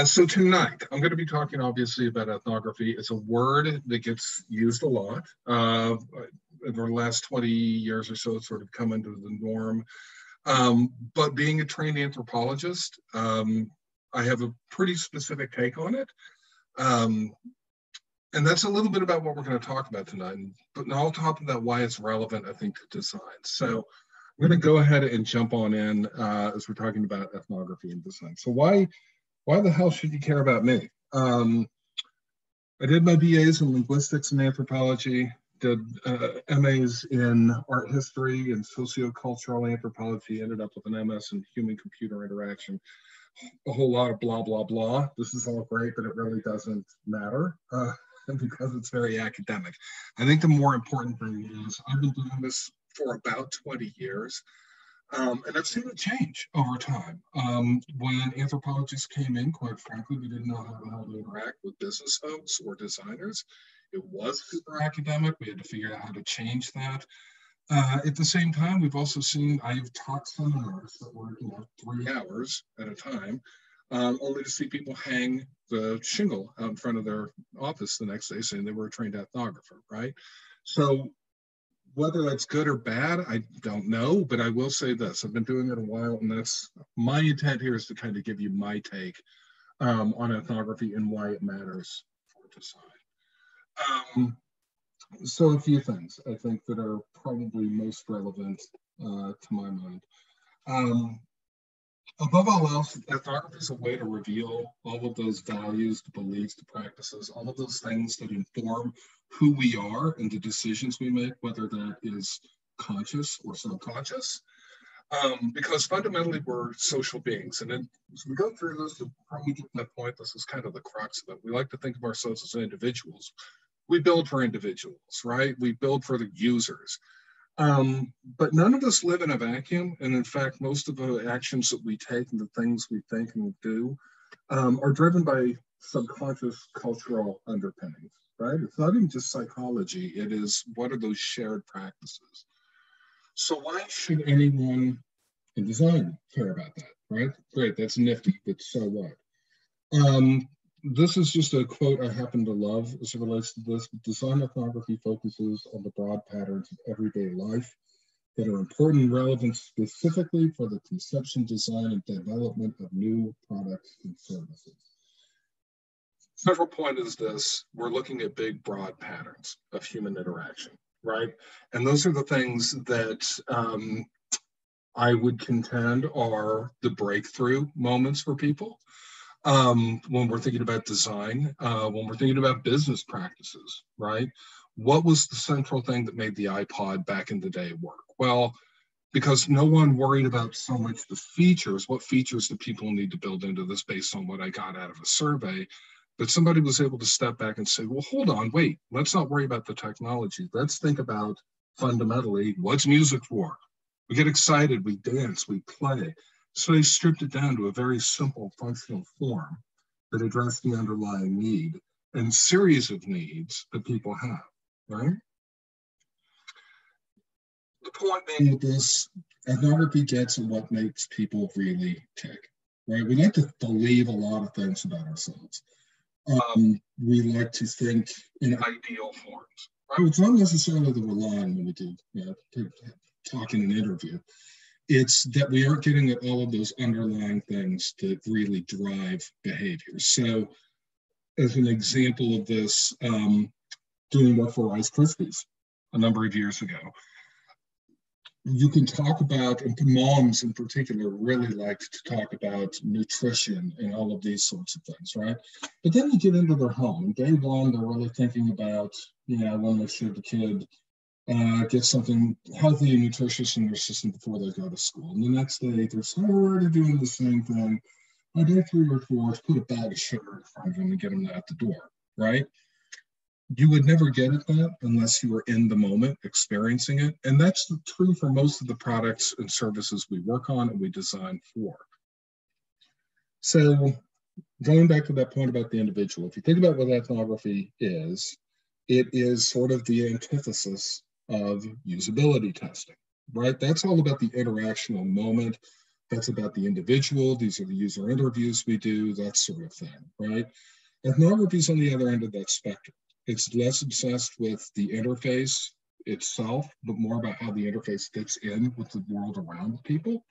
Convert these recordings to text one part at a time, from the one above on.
So tonight, I'm going to be talking obviously about ethnography. It's a word that gets used a lot. Over the last 20 years or so, it's sort of come into the norm. But being a trained anthropologist, I have a pretty specific take on it. And that's a little bit about what we're going to talk about tonight. But I'll talk about why it's relevant, I think, to design. So I'm going to go ahead and jump on in as we're talking about ethnography and design. So why the hell should you care about me? I did my BAs in linguistics and anthropology, did MAs in art history and sociocultural anthropology, ended up with an MS in human-computer interaction. A whole lot of blah, blah, blah. This is all great, but it really doesn't matter because it's very academic. I think the more important thing is I've been doing this for about 20 years. And I've seen it change over time. When anthropologists came in, quite frankly, we didn't know how to interact with business folks or designers. It was super academic. We had to figure out how to change that. At the same time, we've also seen, I've taught seminars that were 3 hours at a time, only to see people hang the shingle out in front of their office the next day saying they were a trained ethnographer, right? So whether that's good or bad, I don't know, but I will say this. I've been doing it a while, and that's my intent here is to kind of give you my take on ethnography and why it matters for design. So a few things I think that are probably most relevant to my mind. Above all else, ethnography is a way to reveal all of those values, the beliefs, the practices, all of those things that inform who we are and the decisions we make, whether that is conscious or subconscious. Because fundamentally, we're social beings. And then as we go through this, to probably get to that point, this is kind of the crux of it. We like to think of ourselves as individuals. We build for individuals, right? We build for the users. But none of us live in a vacuum. And in fact, most of the actions that we take and the things we think and do are driven by subconscious cultural underpinnings, right? It's not even just psychology. It is, what are those shared practices? So why should anyone in design care about that, right? Great, that's nifty, but so what? This is just a quote I happen to love as it relates to this. Design ethnography focuses on the broad patterns of everyday life that are important and relevant specifically for the conception, design, and development of new products and services. Central point is this: we're looking at big, broad patterns of human interaction, right? And those are the things that I would contend are the breakthrough moments for people. When we're thinking about design, when we're thinking about business practices, right? What was the central thing that made the iPod back in the day work? Well, because no one worried about so much the features, what features do people need to build into this based on what I got out of a survey, but somebody was able to step back and say, well, hold on, wait, let's not worry about the technology. Let's think about fundamentally, what's music for? We get excited, we dance, we play. So they stripped it down to a very simple functional form that addressed the underlying need and series of needs that people have, right? The point being with this, ethnography gets at what makes people really tick, right? We like to believe a lot of things about ourselves. We like to think in ideal forms, right? It's not necessarily the relying when we do talk in an interview. It's that we aren't getting at all of those underlying things that really drive behavior. So as an example of this, doing work for Rice Krispies a number of years ago, you can talk about, and moms in particular really liked to talk about nutrition and all of these sorts of things, right? But then you get into their home, and day one, they're really thinking about, when they should the kid get something healthy and nutritious in their system before they go to school. And the next day, they're already doing the same thing. By day 3 or 4, put a bag of sugar in front of them and get them out the door, right? You would never get at that unless you were in the moment experiencing it. And that's true for most of the products and services we work on and we design for. So going back to that point about the individual, if you think about what ethnography is, it is sort of the antithesis of usability testing, right? That's all about the interactional moment. That's about the individual. These are the user interviews we do, that sort of thing, right? Ethnography is on the other end of that spectrum. It's less obsessed with the interface itself, but more about how the interface fits in with the world around people.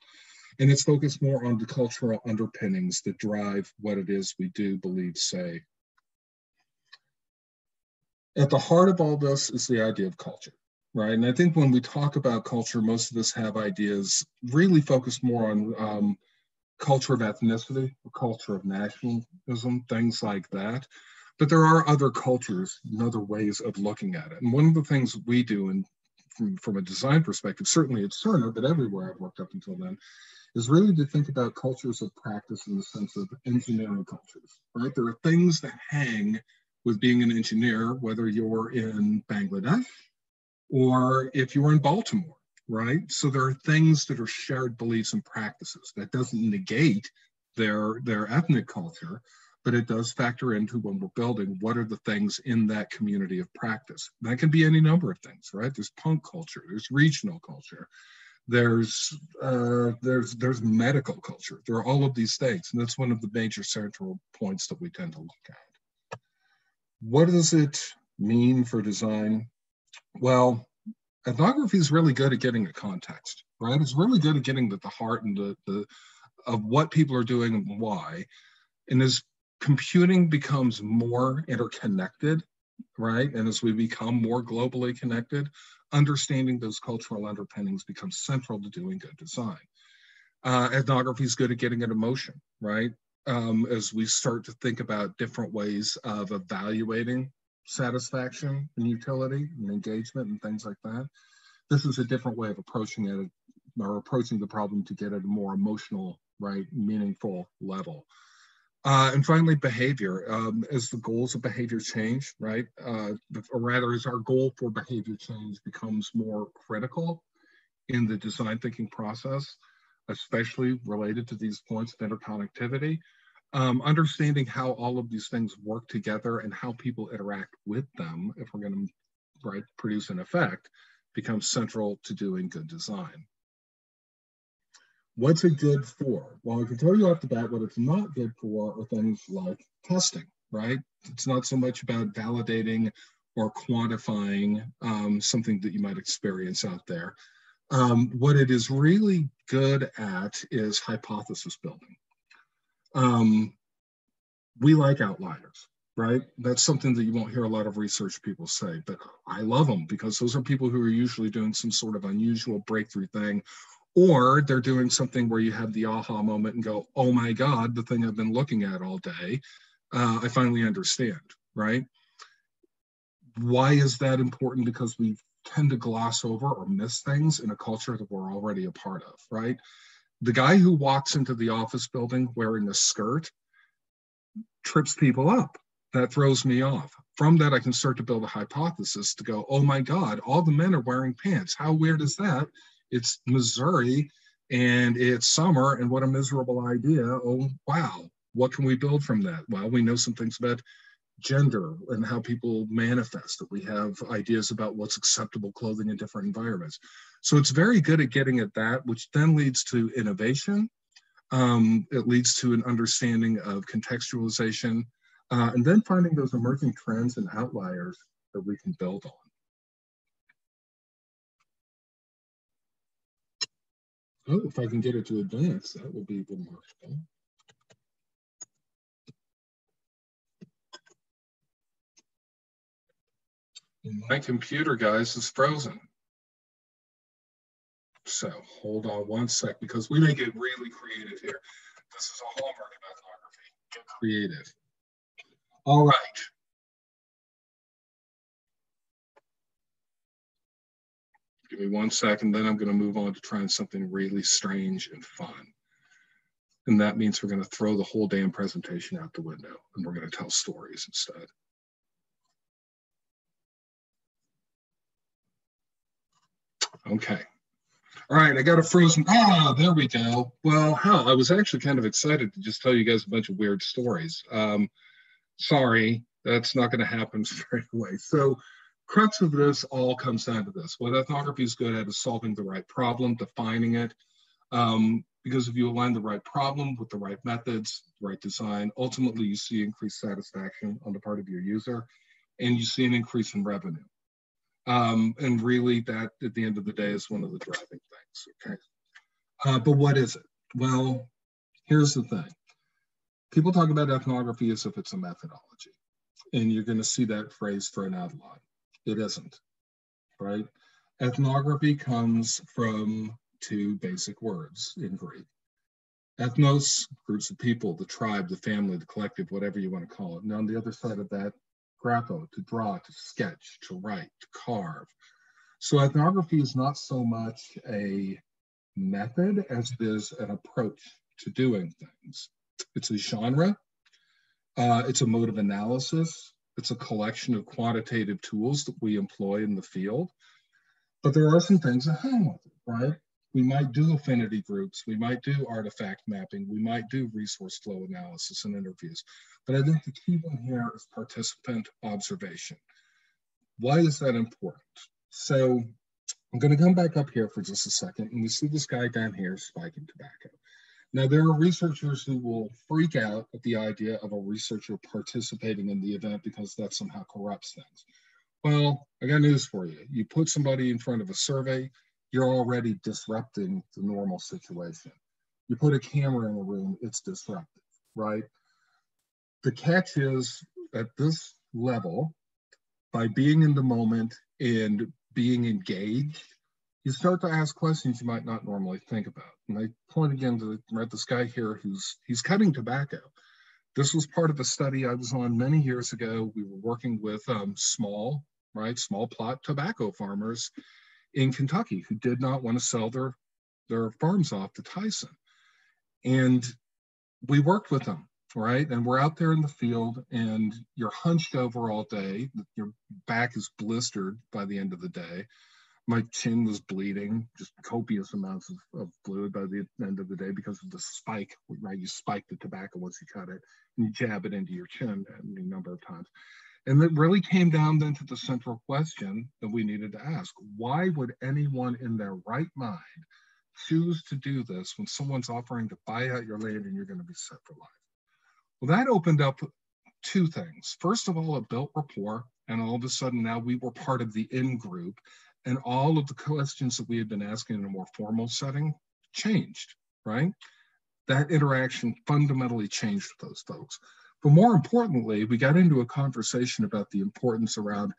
And it's focused more on the cultural underpinnings that drive what it is we do, believe, say. At the heart of all this is the idea of culture, right? And I think when we talk about culture, most of us have ideas really focused more on culture of ethnicity, culture of nationalism, things like that. But there are other cultures and other ways of looking at it. And one of the things we do, and from a design perspective, certainly at Cerner, but everywhere I've worked up until then, is really to think about cultures of practice in the sense of engineering cultures, right? There are things that hang with being an engineer, whether you're in Bangladesh or if you're in Baltimore, right? So there are things that are shared beliefs and practices. That doesn't negate their ethnic culture, but it does factor into when we're building what are the things in that community of practice. That can be any number of things, right? There's punk culture, there's regional culture, there's medical culture. There are all of these things, and that's one of the major central points that we tend to look at. What does it mean for design? Well, ethnography is really good at getting a context, right? It's really good at getting at the heart and the of what people are doing and why. And as computing becomes more interconnected, right? And as we become more globally connected, understanding those cultural underpinnings becomes central to doing good design. Ethnography is good at getting at emotion, right? As we start to think about different ways of evaluating satisfaction and utility and engagement and things like that. This is a different way of approaching it, or approaching the problem to get at a more emotional, right, meaningful level. And finally, behavior. As the goals of behavior change, right, or rather as our goal for behavior change becomes more critical in the design thinking process, especially related to these points of interconnectivity, understanding how all of these things work together and how people interact with them, if we're going to, right, produce an effect, becomes central to doing good design. What's it good for? Well, I can tell you off the bat what it's not good for are things like testing, right? It's not so much about validating or quantifying something that you might experience out there. What it is really good at is hypothesis building. We like outliers, right? That's something that you won't hear a lot of research people say, but I love them because those are people who are usually doing some sort of unusual breakthrough thing, or they're doing something where you have the aha moment and go, oh my God, the thing I've been looking at all day, I finally understand, right? Why is that important? Because we tend to gloss over or miss things in a culture that we're already a part of, right? The guy who walks into the office building wearing a skirt trips people up. That throws me off. From that, I can start to build a hypothesis to go, oh my God, all the men are wearing pants. How weird is that? It's Missouri and it's summer, and what a miserable idea. Oh, wow. What can we build from that? Well, we know some things about gender and how people manifest, that we have ideas about what's acceptable clothing in different environments. So it's very good at getting at that, which then leads to innovation. It leads to an understanding of contextualization, and then finding those emerging trends and outliers that we can build on. Oh, if I can get it to advance, that will be remarkable. My computer, guys, is frozen. So hold on one sec, because we may get really creative here. This is a hallmark of ethnography. Get creative. All right. Give me 1 second, then I'm going to move on to trying something really strange and fun. And that means we're going to throw the whole damn presentation out the window, and we're going to tell stories instead. Okay. All right, I got a frozen. Ah, there we go. Well, hell, I was actually kind of excited to just tell you guys a bunch of weird stories. Sorry, that's not going to happen straight away. So, crux of this all comes down to this. What ethnography is good at is solving the right problem, defining it, Because if you align the right problem with the right methods, the right design, ultimately you see increased satisfaction on the part of your user, and you see an increase in revenue. And really that, at the end of the day, is one of the driving things, okay? But what is it? Well, here's the thing. People talk about ethnography as if it's a methodology, and you're going to see that phrase thrown out a lot. It isn't, right? Ethnography comes from two basic words in Greek. Ethnos, groups of people, the tribe, the family, the collective, whatever you want to call it. And on the other side of that, grapho, to draw, to sketch, to write, to carve. So ethnography is not so much a method as it is an approach to doing things. It's a genre, it's a mode of analysis, it's a collection of quantitative tools that we employ in the field. But there are some things that hang with it, right? We might do affinity groups, we might do artifact mapping, we might do resource flow analysis and interviews. But I think the key one here is participant observation. Why is that important? So I'm going to come back up here for just a second, and we see this guy down here spiking tobacco. Now, there are researchers who will freak out at the idea of a researcher participating in the event because that somehow corrupts things. Well, I got news for you. You put somebody in front of a survey, you're already disrupting the normal situation. You put a camera in a room, it's disruptive, right? The catch is, at this level, by being in the moment and being engaged, you start to ask questions you might not normally think about. And I point again to this guy here he's cutting tobacco. This was part of a study I was on many years ago. We were working with small plot tobacco farmers in Kentucky who did not want to sell their farms off to Tyson. And we worked with them, right? And we're out there in the field and you're hunched over all day. Your back is blistered by the end of the day. My chin was bleeding, just copious amounts of fluid by the end of the day because of the spike, right? You spike the tobacco once you cut it and you jab it into your chin a number of times. And it really came down then to the central question that we needed to ask. Why would anyone in their right mind choose to do this when someone's offering to buy out your land and you're going to be set for life? Well, that opened up two things. First of all, it built rapport, and all of a sudden now we were part of the in-group, and all of the questions that we had been asking in a more formal setting changed, right? That interaction fundamentally changed with those folks. But more importantly, we got into a conversation about the importance around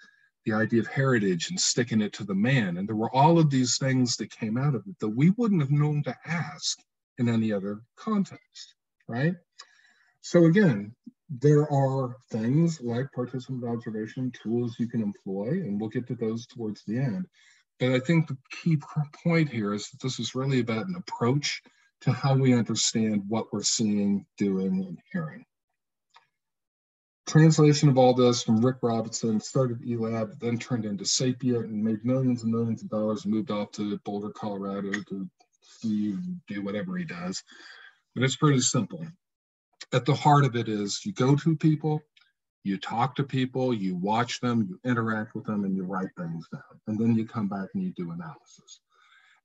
the idea of heritage and sticking it to the man. And there were all of these things that came out of it that we wouldn't have known to ask in any other context, right? So again, there are things like participant observation tools you can employ, and we'll get to those towards the end. But I think the key point here is that this is really about an approach to how we understand what we're seeing, doing, and hearing. Translation of all this from Rick Robinson, started eLab, then turned into Sapient and made millions and millions of dollars and moved off to Boulder, Colorado to do whatever he does. But it's pretty simple. At the heart of it is you go to people, you talk to people, you watch them, you interact with them, and you write things down. And then you come back and you do analysis.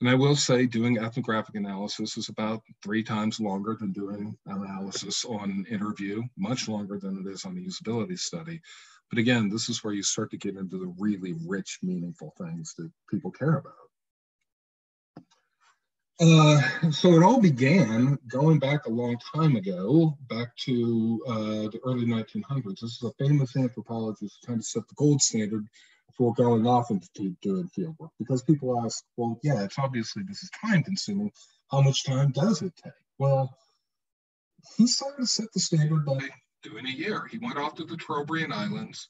And I will say doing ethnographic analysis is about 3 times longer than doing analysis on an interview, much longer than it is on a usability study. But again, this is where you start to get into the really rich, meaningful things that people care about. So it all began going back a long time ago, back to the early 1900s. This is a famous anthropologist who kind of set the gold standard for going off into doing field work, because people ask, well, yeah, it's obviously this is time consuming. How much time does it take? Well, he started to set the standard by doing a year. He went off to the Trobriand Islands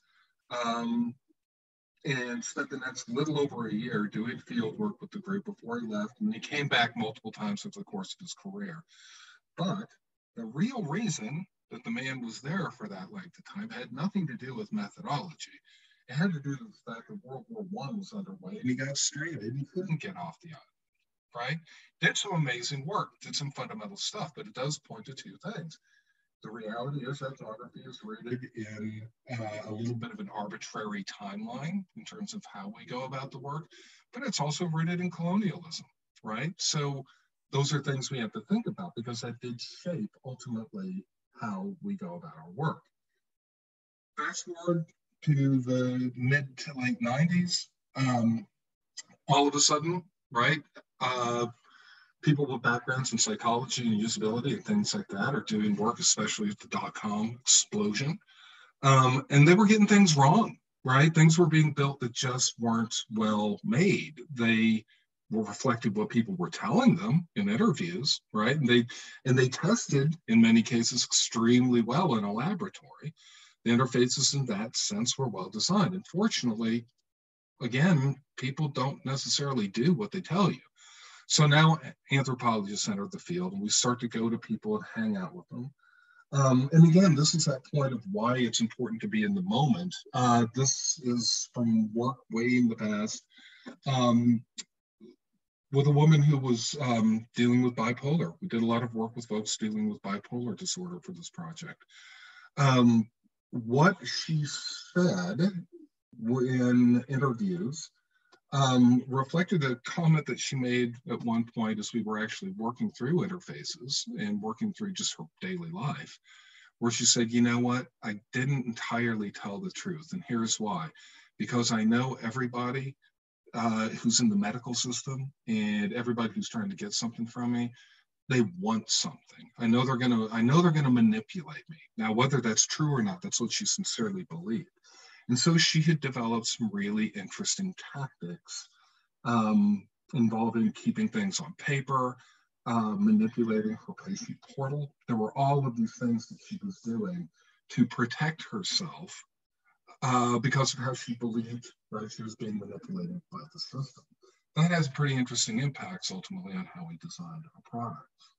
and spent the next little over a year doing field work with the group before he left. And he came back multiple times over the course of his career. But the real reason that the man was there for that length of time had nothing to do with methodology. It had to do with the fact that World War I was underway and he got stranded. He couldn't get off the island, right? Did some amazing work, did some fundamental stuff, but it does point to two things. The reality is ethnography is rooted in a little bit of an arbitrary timeline in terms of how we go about the work, but it's also rooted in colonialism, right? So those are things we have to think about because that did shape ultimately how we go about our work. Fast forward to the mid to late 90s, all of a sudden, right, people with backgrounds in psychology and usability and things like that are doing work, especially with the dot-com explosion. And they were getting things wrong, right? Things were being built that just weren't well made. They were reflecting what people were telling them in interviews, right? And they tested, in many cases, extremely well in a laboratory. The interfaces in that sense were well designed. Unfortunately, again, people don't necessarily do what they tell you. So now anthropologists enter the field and we start to go to people and hang out with them. And again, this is that point of why it's important to be in the moment. This is from work way in the past with a woman who was dealing with bipolar. We did a lot of work with folks dealing with bipolar disorder for this project. What she said in interviews reflected a comment that she made at one point as we were actually working through interfaces and working through just her daily life, where she said, you know what, I didn't entirely tell the truth. And here's why. Because I know everybody who's in the medical system and everybody who's trying to get something from me, they want something. I know they're gonna manipulate me. Now, whether that's true or not, that's what she sincerely believed. And so she had developed some really interesting tactics involving keeping things on paper, manipulating her patient portal. There were all of these things that she was doing to protect herself because of how she believed that she was being manipulated by the system. That has pretty interesting impacts ultimately on how we designed our products.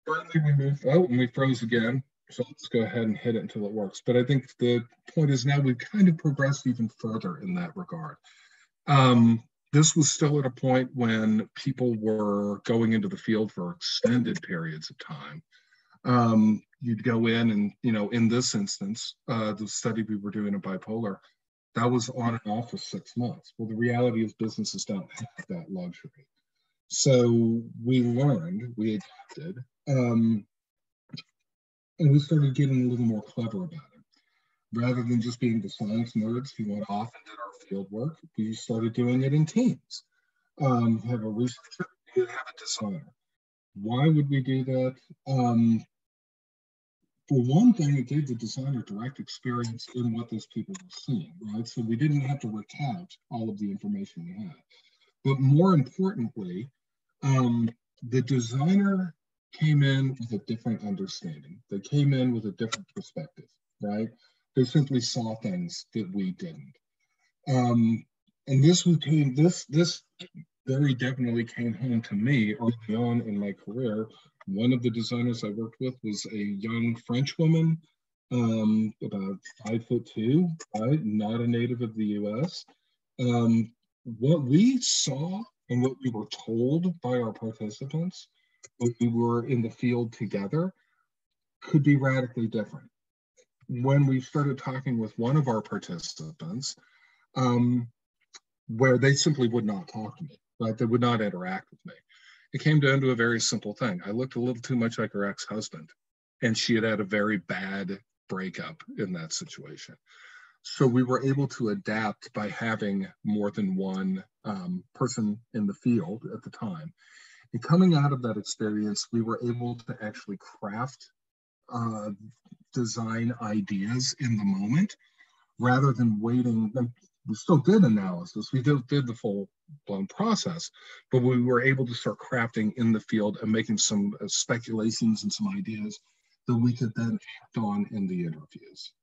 Finally, we moved out and we froze again. So let's go ahead and hit it until it works. But I think the point is now we've kind of progressed even further in that regard. This was still at a point when people were going into the field for extended periods of time. You'd go in and, in this instance, the study we were doing in bipolar, that was on and off for 6 months. Well, the reality is businesses don't have that luxury. So we learned, we adapted, and we started getting a little more clever about it. Rather than just being the science nerds who went off and did our field work, we started doing it in teams. You have a researcher, you have a designer. Why would we do that? For one thing, it gave the designer direct experience in what those people were seeing, right? So we didn't have to recount all of the information we had. But more importantly, the designer came in with a different understanding. They came in with a different perspective, right? They simply saw things that we didn't. And this very definitely came home to me early on in my career. One of the designers I worked with was a young French woman, about 5'2", right? Not a native of the US. What we saw and what we were told by our participants when we were in the field together could be radically different. When we started talking with one of our participants, where they simply would not talk to me, right? They would not interact with me. It came down to a very simple thing. I looked a little too much like her ex-husband, and she had had a very bad breakup in that situation. So we were able to adapt by having more than one person in the field at the time. And coming out of that experience, we were able to actually craft design ideas in the moment rather than waiting. We still did analysis. We did the full-blown process, but we were able to start crafting in the field and making some speculations and some ideas that we could then act on in the interviews.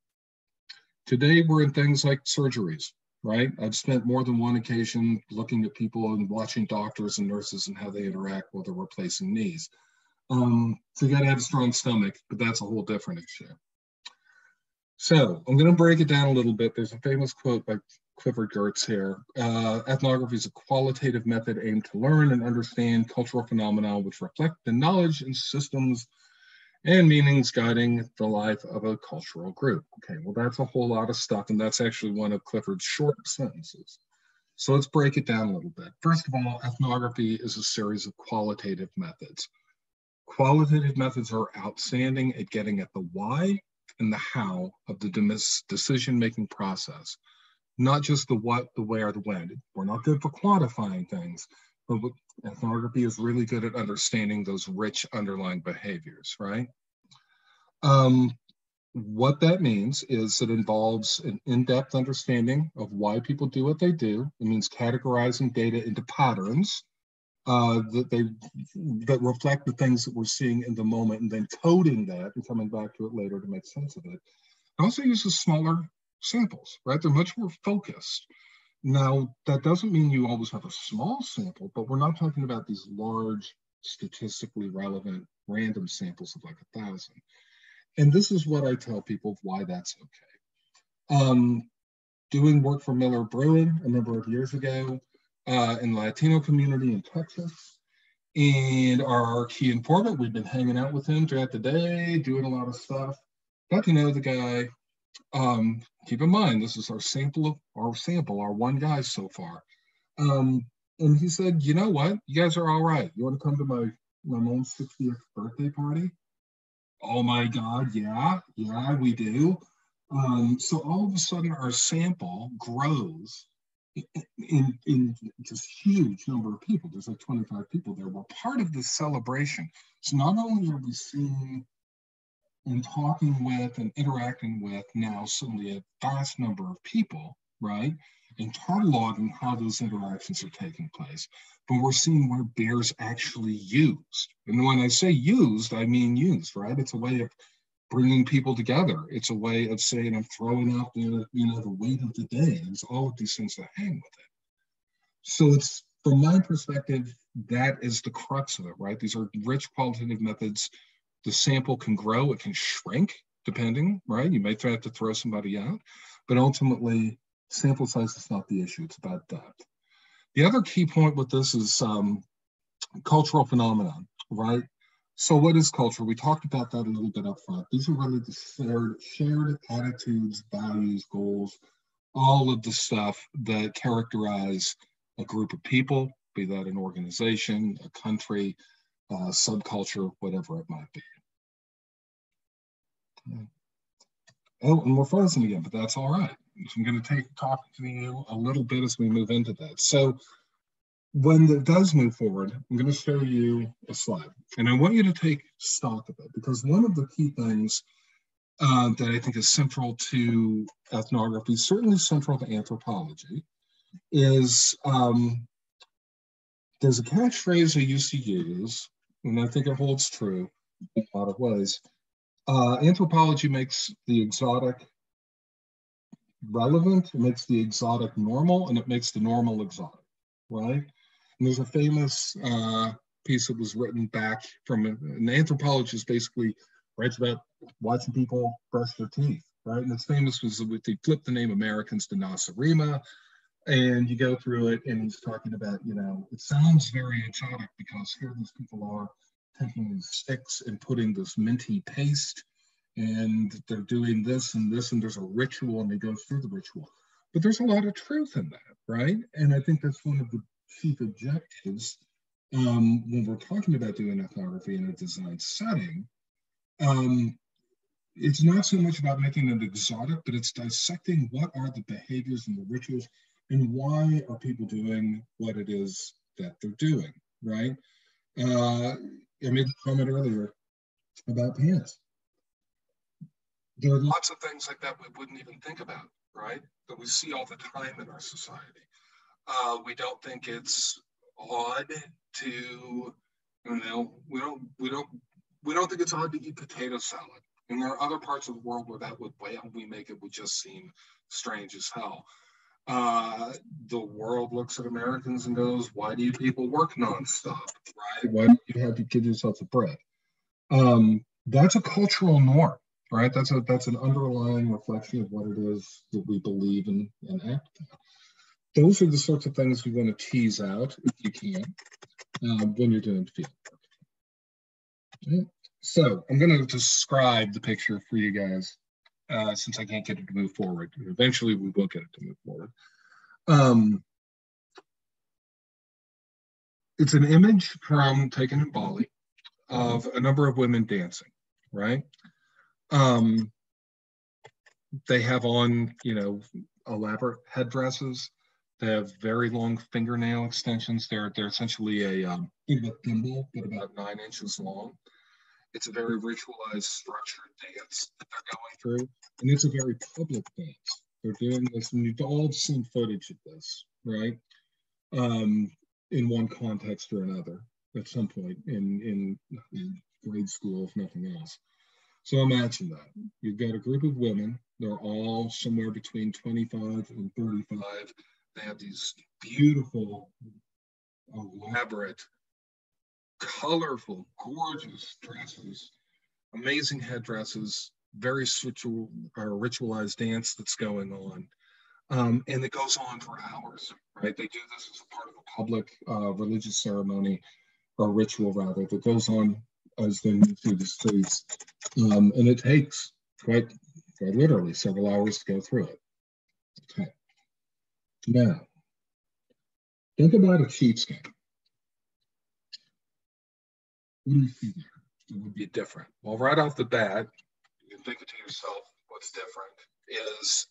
Today, we're in things like surgeries, right? I've spent more than one occasion looking at people and watching doctors and nurses and how they interact while they're replacing knees. So you got to have a strong stomach, but that's a whole different issue. So I'm going to break it down a little bit. There's a famous quote by Clifford Geertz here. Ethnography is a qualitative method aimed to learn and understand cultural phenomena which reflect the knowledge and systems and meanings guiding the life of a cultural group. Okay, well, that's a whole lot of stuff, and that's actually one of Clifford's short sentences. So let's break it down a little bit. First of all, ethnography is a series of qualitative methods. Qualitative methods are outstanding at getting at the why and the how of the decision-making process, not just the what, the where, the when. We're not good for quantifying things, but ethnography is really good at understanding those rich underlying behaviors, right? What that means is it involves an in-depth understanding of why people do what they do. It means categorizing data into patterns that reflect the things that we're seeing in the moment, and then coding that and coming back to it later to make sense of it. It also uses smaller samples, right? They're much more focused. Now, that doesn't mean you always have a small sample, but we're not talking about these large, statistically relevant, random samples of like 1,000. And this is what I tell people of why that's okay. Doing work for Miller Bruin a number of years ago in the Latino community in Texas. And our key informant, we've been hanging out with him throughout the day, doing a lot of stuff. Got to know the guy. Keep in mind, this is our one guy so far. And he said, you know what? You guys are all right. You want to come to my mom's 60th birthday party? Oh my God, yeah, we do. So all of a sudden our sample grows in just huge number of people. There's like 25 people there. We're part of this celebration. So not only are we seeing and talking with and interacting with now suddenly a vast number of people, right? And cataloging how those interactions are taking place. But we're seeing where bears actually used. And when I say used, I mean used, right? It's a way of bringing people together. It's a way of saying, I'm throwing out the weight of the day. There's all of these things that hang with it. So it's, from my perspective, that is the crux of it, right? These are rich qualitative methods. The sample can grow, it can shrink, depending, right? You may have to throw somebody out, but ultimately, sample size is not the issue. It's about depth. The other key point with this is cultural phenomenon, right? So what is culture? We talked about that a little bit up front. These are really the shared attitudes, values, goals, all of the stuff that characterize a group of people, be that an organization, a country, subculture, whatever it might be. Oh, and we're frozen again, but that's all right. So I'm going to talk to you a little bit as we move into that. So when it does move forward, I'm going to show you a slide. And I want you to take stock of it, because one of the key things that I think is central to ethnography, certainly central to anthropology, is there's a catchphrase I used to use, and I think it holds true in a lot of ways. Anthropology makes the exotic relevant, it makes the exotic normal, and it makes the normal exotic, right? And there's a famous piece that was written back from an anthropologist, basically writes about watching people brush their teeth, right? And it's famous was if they flip the name Americans to Nasarima, and you go through it, and he's talking about, it sounds very exotic because here these people are taking these sticks and putting this minty paste, and they're doing this and this, and there's a ritual, and they go through the ritual. But there's a lot of truth in that, right? And I think that's one of the chief objectives when we're talking about doing ethnography in a design setting. It's not so much about making it exotic, but it's dissecting what are the behaviors and the rituals, and why are people doing what it is that they're doing, right? I made a comment earlier about pants. There are lots of things like that we wouldn't even think about, right? That we see all the time in our society. We don't think it's odd to, we don't think it's odd to eat potato salad. And there are other parts of the world where that would, we make it would just seem strange as hell. The world looks at Americans and goes, why do you people work nonstop, right? Why don't you have to give yourself a break? That's a cultural norm, right? That's an underlying reflection of what it is that we believe in and act on. Those are the sorts of things we want to tease out, if you can, when you're doing field work. Okay. So I'm going to describe the picture for you guys, since I can't get it to move forward. Eventually, we will get it to move forward. It's an image from taken in Bali of a number of women dancing, right? They have on, elaborate headdresses. They have very long fingernail extensions. They're essentially a thimble, but about 9 inches long. It's a very ritualized, structured dance that they're going through, and it's a very public dance. They're doing this, and you've all seen footage of this, right? In one context or another at some point in grade school, if nothing else. So imagine that. You've got a group of women. They're all somewhere between 25 and 35. They have these beautiful, elaborate, colorful, gorgeous dresses, amazing headdresses, very ritualized dance that's going on. And it goes on for hours, right? They do this as a part of a public religious ceremony or ritual, rather, that goes on as they move through the streets. And it takes quite literally several hours to go through it. Okay. Now, think about a Chiefs game. What do you see there? It would be different. Well, right off the bat, you can think to yourself, what's different is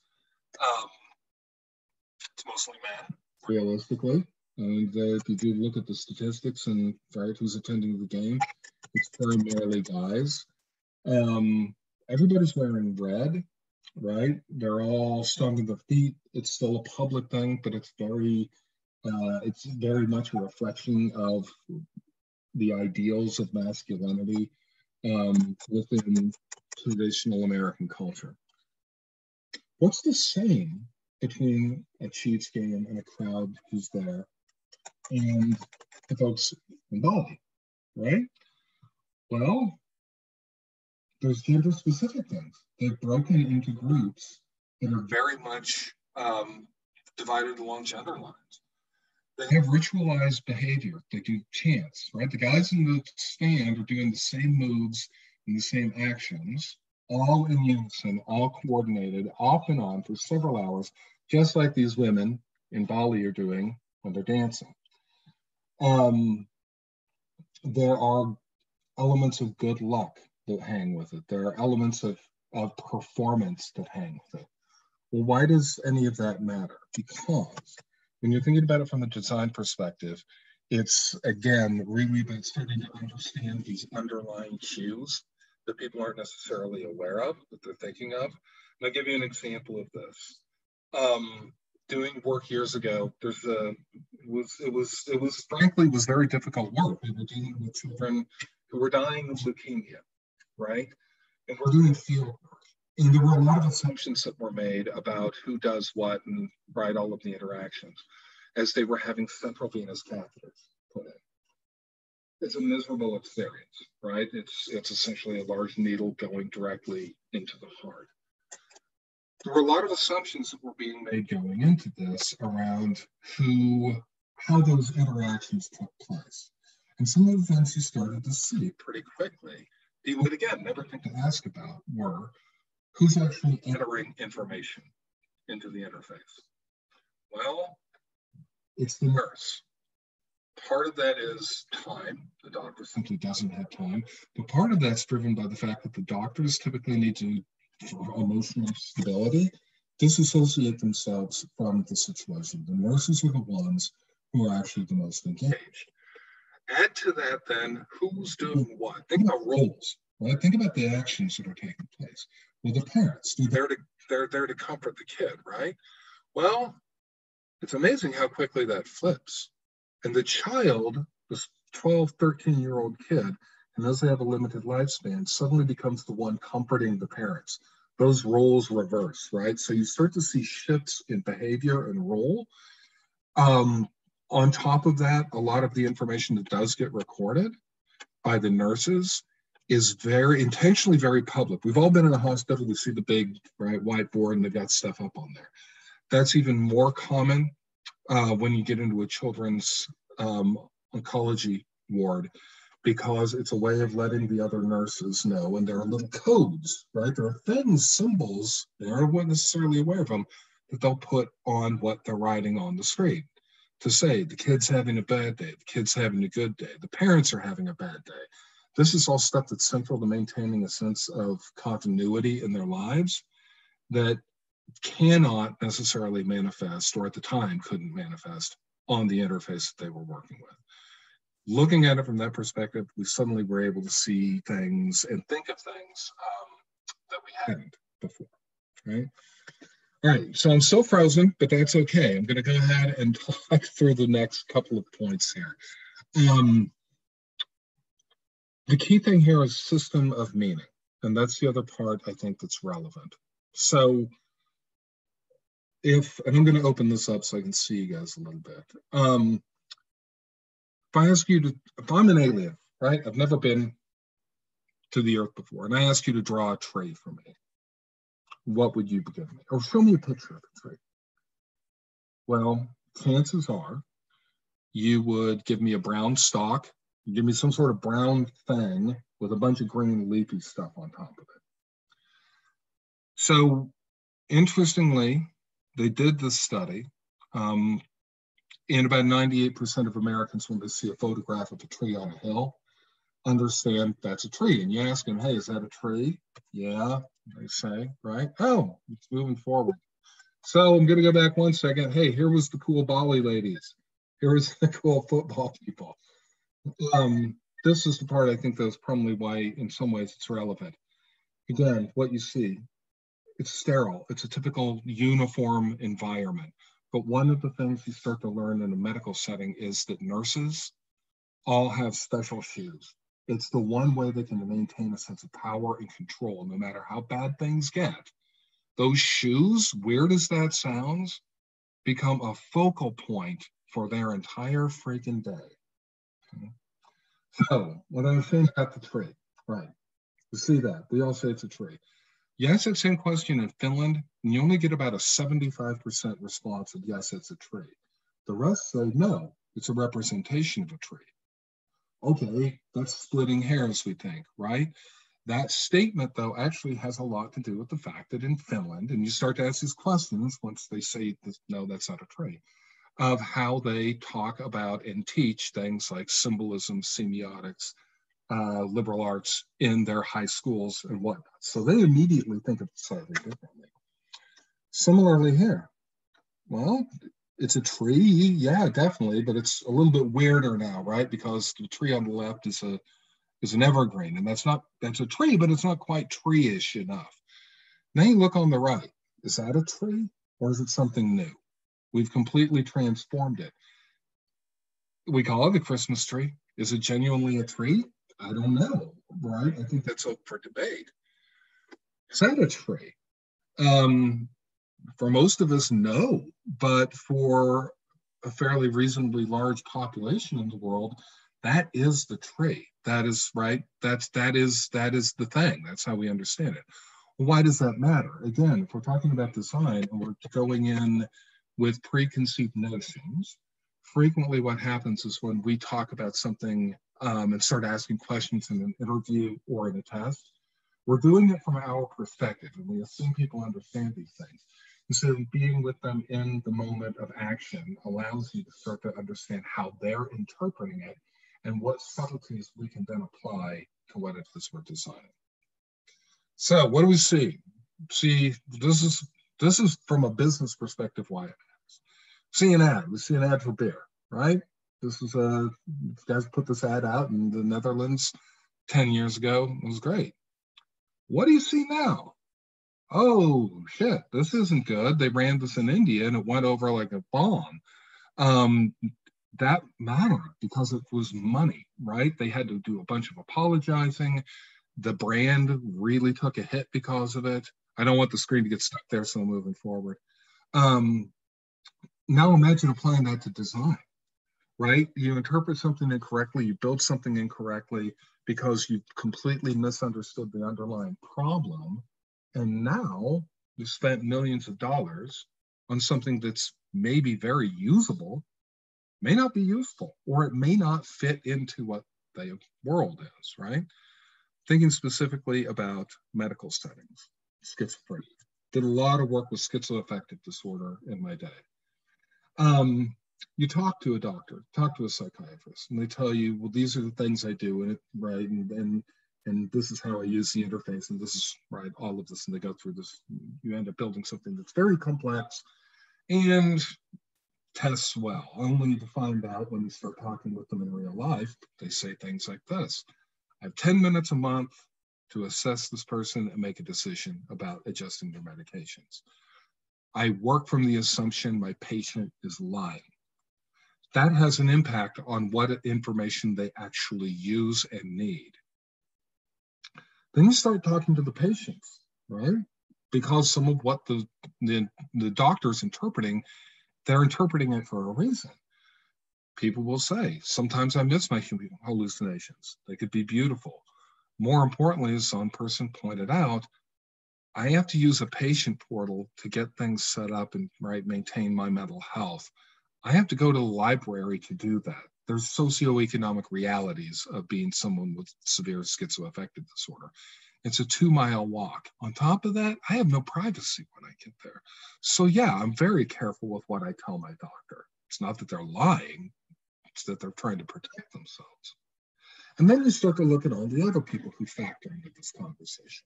it's mostly men, realistically. And if you do look at the statistics and right who's attending the game, it's primarily guys. Everybody's wearing red, right? They're all stomping their feet. It's still a public thing, but it's very much a reflection of the ideals of masculinity within traditional American culture. What's the same between a Chiefs game and a crowd who's there and the folks in Bali, right? Well, there's gender-specific things. They've broken into groups that are very much divided along gender lines. They have ritualized behavior. They do chants, right? The guys in the stand are doing the same moves and the same actions, all in unison, all coordinated, off and on for several hours, just like these women in Bali are doing when they're dancing. There are elements of good luck that hang with it. There are elements of performance that hang with it. Well, why does any of that matter? Because when you're thinking about it from a design perspective, it's, again, really about starting to understand these underlying cues that people aren't necessarily aware of, that they're thinking of. And I'll give you an example of this. Doing work years ago, it was frankly very difficult work. We were dealing with children who were dying of leukemia, right? And we're doing field work. And there were a lot of assumptions that were made about who does what and, right, all of the interactions as they were having central venous catheters put in. It's a miserable experience, right? It's essentially a large needle going directly into the heart. There were a lot of assumptions that were being made going into this around how those interactions took place. And some of the things you started to see pretty quickly, you would, again, never think to ask about, were who's actually entering information into the interface. Well, it's the nurse. Part of that is time. The doctor simply doesn't have time. But part of that's driven by the fact that the doctors typically need to, for emotional stability, disassociate themselves from the situation. The nurses are the ones who are actually the most engaged. Add to that then, who's doing what? Think about roles, right? Think about the actions that are taking place. Well, the parents, they're there to comfort the kid, right? Well, it's amazing how quickly that flips. And the child, this 12, 13-year-old kid, and as they have a limited lifespan, suddenly becomes the one comforting the parents. Those roles reverse, right? So you start to see shifts in behavior and role. On top of that, a lot of the information that does get recorded by the nurses is very intentionally very public. We've all been in a hospital to see the big, right, whiteboard, and they've got stuff up on there. That's even more common when you get into a children's oncology ward, because it's a way of letting the other nurses know. And there are little codes, right? There are things, symbols, they aren't necessarily aware of them, that they'll put on what they're writing on the screen. to say the kid's having a bad day, the kid's having a good day, the parents are having a bad day. This is all stuff that's central to maintaining a sense of continuity in their lives that cannot necessarily manifest, or at the time couldn't manifest, on the interface that they were working with. Looking at it from that perspective, we suddenly were able to see things and think of things that we hadn't before, right? All right, so I'm still frozen, but that's okay. I'm going to go ahead and talk through the next couple of points here. The key thing here is system of meaning, and that's the other part I think that's relevant. So and I'm going to open this up so I can see you guys a little bit. If I ask you to, if I'm an alien, right? I've never been to the Earth before, and I ask you to draw a tree for me, what would you give me? Or show me a picture of a tree. Well, chances are you would give me a brown stalk, give me some sort of brown thing with a bunch of green leafy stuff on top of it. So interestingly, they did this study, and about 98% of Americans, when they see a photograph of a tree on a hill, understand that's a tree. And you ask them, hey, is that a tree? Yeah, they say, right? Oh, it's moving forward. So I'm going to go back one second. Hey, here was the cool Bali ladies. Here was the cool football people. This is the part I think that's probably why, in some ways, it's relevant. Again, what you see, it's sterile. It's a typical uniform environment. But one of the things you start to learn in a medical setting is that nurses all have special shoes. It's the one way they can maintain a sense of power and control, no matter how bad things get. Those shoes, weird as that sounds, become a focal point for their entire freaking day. Okay? So, what I was saying about the tree, right? You see that. We all say it's a tree. You ask that same question in Finland, and you only get about a 75% response of yes, it's a tree. The rest say no, it's a representation of a tree. Okay, that's splitting hairs, we think, right? That statement, though, actually has a lot to do with the fact that in Finland, and you start to ask these questions once they say, no, that's not a tree, of how they talk about and teach things like symbolism, semiotics, liberal arts in their high schools and whatnot. So they immediately think of it slightly differently. Similarly here, well, it's a tree, yeah, definitely, but it's a little bit weirder now, right? Because the tree on the left is an evergreen, and that's a tree, but it's not quite tree-ish enough. Now you look on the right, is that a tree or is it something new? We've completely transformed it. We call it a Christmas tree. Is it genuinely a tree? I don't know, right? I think that's up for debate. Is that a tree? For most of us, no, but for a fairly reasonably large population in the world, that is the tree. That is right. That is the thing. That's how we understand it. Well, why does that matter? Again, if we're talking about design and we're going in with preconceived notions, frequently what happens is when we talk about something and start asking questions in an interview or in a test, we're doing it from our perspective, and we assume people understand these things. And so being with them in the moment of action allows you to start to understand how they're interpreting it and what subtleties we can then apply to what it is we're designing. So what do we see? See, this is from a business perspective why it matters. See an ad. We see an ad for beer, right? This is guys put this ad out in the Netherlands 10 years ago. It was great. What do you see now? Oh, shit, this isn't good. They ran this in India and it went over like a bomb. That mattered because it was money, right? They had to do a bunch of apologizing. The brand really took a hit because of it. I don't want the screen to get stuck there, so I'm moving forward. Now imagine applying that to design, right? You interpret something incorrectly, you build something incorrectly because you completely misunderstood the underlying problem. And now you spent millions of dollars on something that's maybe very usable, may not be useful, or it may not fit into what the world is, right? Thinking specifically about medical settings, schizophrenia. Did a lot of work with schizoaffective disorder in my day. You talk to a doctor, talk to a psychiatrist, and they tell you, well, these are the things I do, and right, and this is how I use the interface, and this is right, all of this, and they go through this. You end up building something that's very complex and tests well, only to find out when you start talking with them in real life, they say things like this: I have 10 minutes a month to assess this person and make a decision about adjusting their medications. I work from the assumption my patient is lying. That has an impact on what information they actually use and need. Then you start talking to the patients, right? Because some of what the doctor's interpreting, they're interpreting it for a reason. People will say, sometimes I miss my hallucinations. They could be beautiful. More importantly, as one person pointed out, I have to use a patient portal to get things set up and maintain my mental health. I have to go to the library to do that. There's socioeconomic realities of being someone with severe schizoaffective disorder. It's a 2-mile walk. On top of that, I have no privacy when I get there. So yeah, I'm very careful with what I tell my doctor. It's not that they're lying, it's that they're trying to protect themselves. And then you start to look at all the other people who factor into this conversation.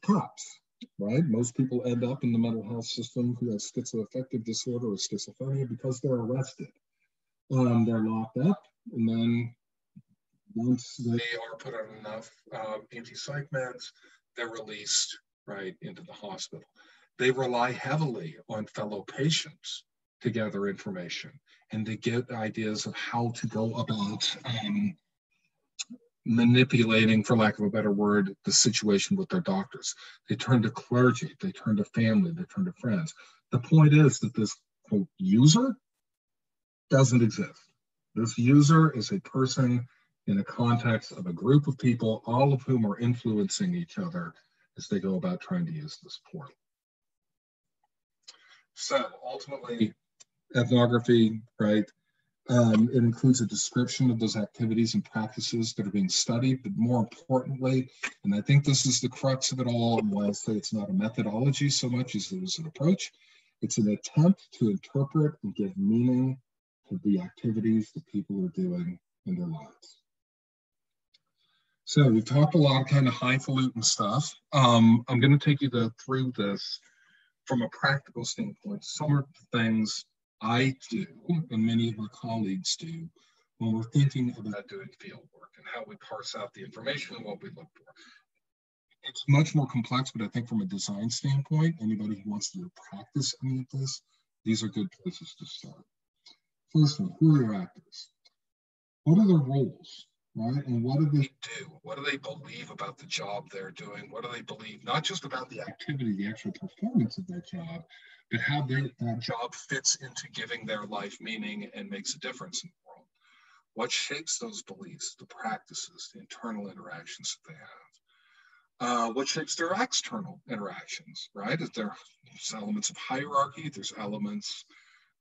Cops, right? Most people end up in the mental health system who have schizoaffective disorder or schizophrenia because they're arrested. They're locked up, and then once they are put on enough anti-psych meds, they're released right into the hospital. They rely heavily on fellow patients to gather information and to get ideas of how to go about manipulating, for lack of a better word, the situation with their doctors. They turn to clergy, they turn to family, they turn to friends. The point is that this, quote, user doesn't exist. This user is a person in the context of a group of people, all of whom are influencing each other as they go about trying to use this portal. So ultimately, ethnography, right? It includes a description of those activities and practices that are being studied, but more importantly, and I think this is the crux of it all, and why I say it's not a methodology so much as it is an approach, it's an attempt to interpret and give meaning to the activities that people are doing in their lives. So we've talked a lot of kind of highfalutin stuff. I'm going to take you through this from a practical standpoint. Some of the things I do, and many of our colleagues do, when we're thinking about doing field work and how we parse out the information and what we look for. It's much more complex, but I think from a design standpoint, anybody who wants to practice any of this, these are good places to start. First one, who are your actors? What are their roles, right? And what do they do? What do they believe about the job they're doing? What do they believe, not just about the activity, the actual performance of their job, but how that job fits into giving their life meaning and makes a difference in the world. What shapes those beliefs, the practices, the internal interactions that they have? What shapes their external interactions, right? There's elements of hierarchy, there's elements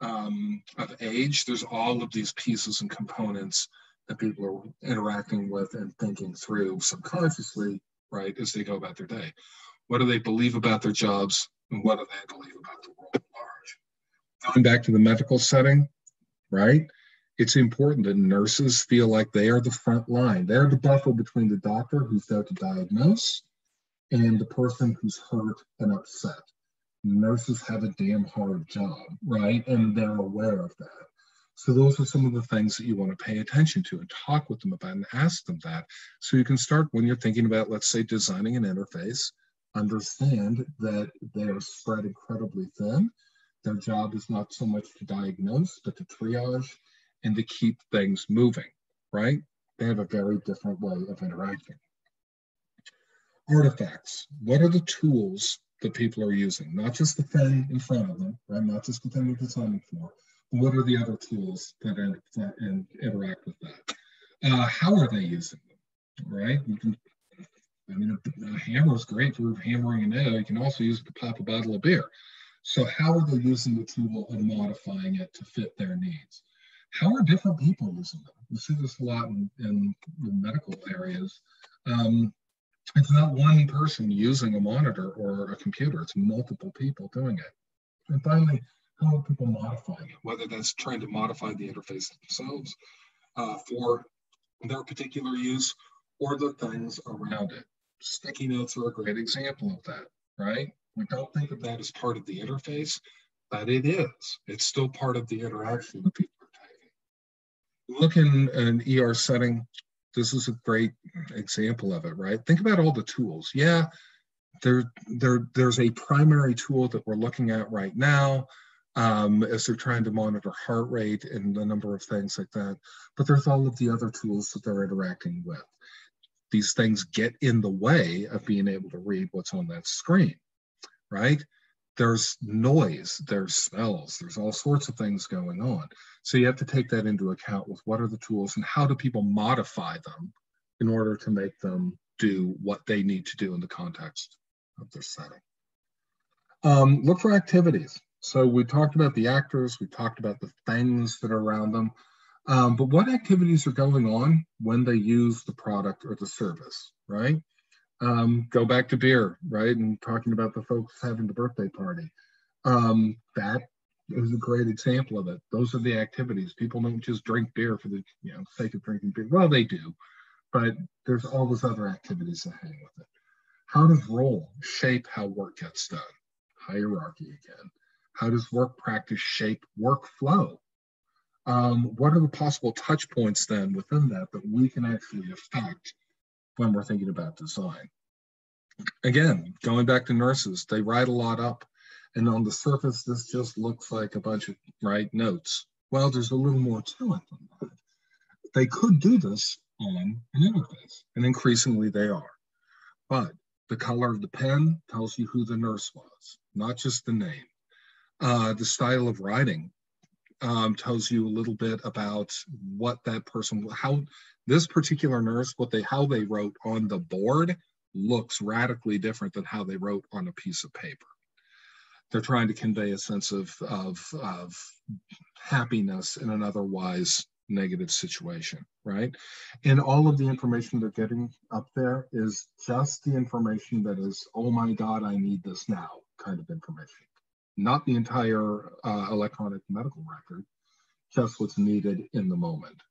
of age, there's all of these pieces and components that people are interacting with and thinking through subconsciously, right, as they go about their day. What do they believe about their jobs, and what do they believe about the world at large? Going back to the medical setting, right, it's important that nurses feel like they are the front line. They're the buffer between the doctor who's there to diagnose and the person who's hurt and upset. Nurses have a damn hard job, right? And they're aware of that. So those are some of the things that you want to pay attention to and talk with them about and ask them that. So you can start when you're thinking about, let's say, designing an interface, understand that they're spread incredibly thin. Their job is not so much to diagnose, but to triage and to keep things moving, right? They have a very different way of interacting. Artifacts. What are the tools that people are using? Not just the thing in front of them, right? Not just the thing they're designing for, but what are the other tools that interact with that? How are they using them, right? A hammer is great for hammering a nail. You can also use it to pop a bottle of beer. So how are they using the tool and modifying it to fit their needs? How are different people using them? We see this a lot in medical areas. It's not one person using a monitor or a computer. It's multiple people doing it. And finally, how are people modifying it, whether that's trying to modify the interface themselves for their particular use or the things around it. Sticky notes are a great example of that, right? We don't think of that as part of the interface, but it is. It's still part of the interaction that people are taking. Look in an ER setting, this is a great example of it, right? Think about all the tools. Yeah, there's a primary tool that we're looking at right now as they're trying to monitor heart rate and a number of things like that. But there's all of the other tools that they're interacting with. These things get in the way of being able to read what's on that screen, right? There's noise, there's smells, there's all sorts of things going on. So you have to take that into account with what are the tools and how do people modify them in order to make them do what they need to do in the context of their setting. Look for activities. So we talked about the actors, we talked about the things that are around them, but what activities are going on when they use the product or the service, right? Go back to beer, right? And talking about the folks having the birthday party. That is a great example of it. Those are the activities. People don't just drink beer for the sake of drinking beer. Well, they do, but there's all those other activities that hang with it. How does role shape how work gets done? Hierarchy again. How does work practice shape workflow? What are the possible touch points then within that we can actually affect when we're thinking about design? Again, going back to nurses, they write a lot up, and on the surface, this just looks like a bunch of notes. Well, there's a little more to it than that. They could do this on an interface, and increasingly they are. But the color of the pen tells you who the nurse was, not just the name. The style of writing tells you a little bit about what that person, how this particular nurse, how they wrote on the board looks radically different than how they wrote on a piece of paper. They're trying to convey a sense of happiness in an otherwise negative situation, right? And all of the information they're getting up there is just the information that is, oh my God, I need this now kind of information. Not the entire electronic medical record, just what's needed in the moment.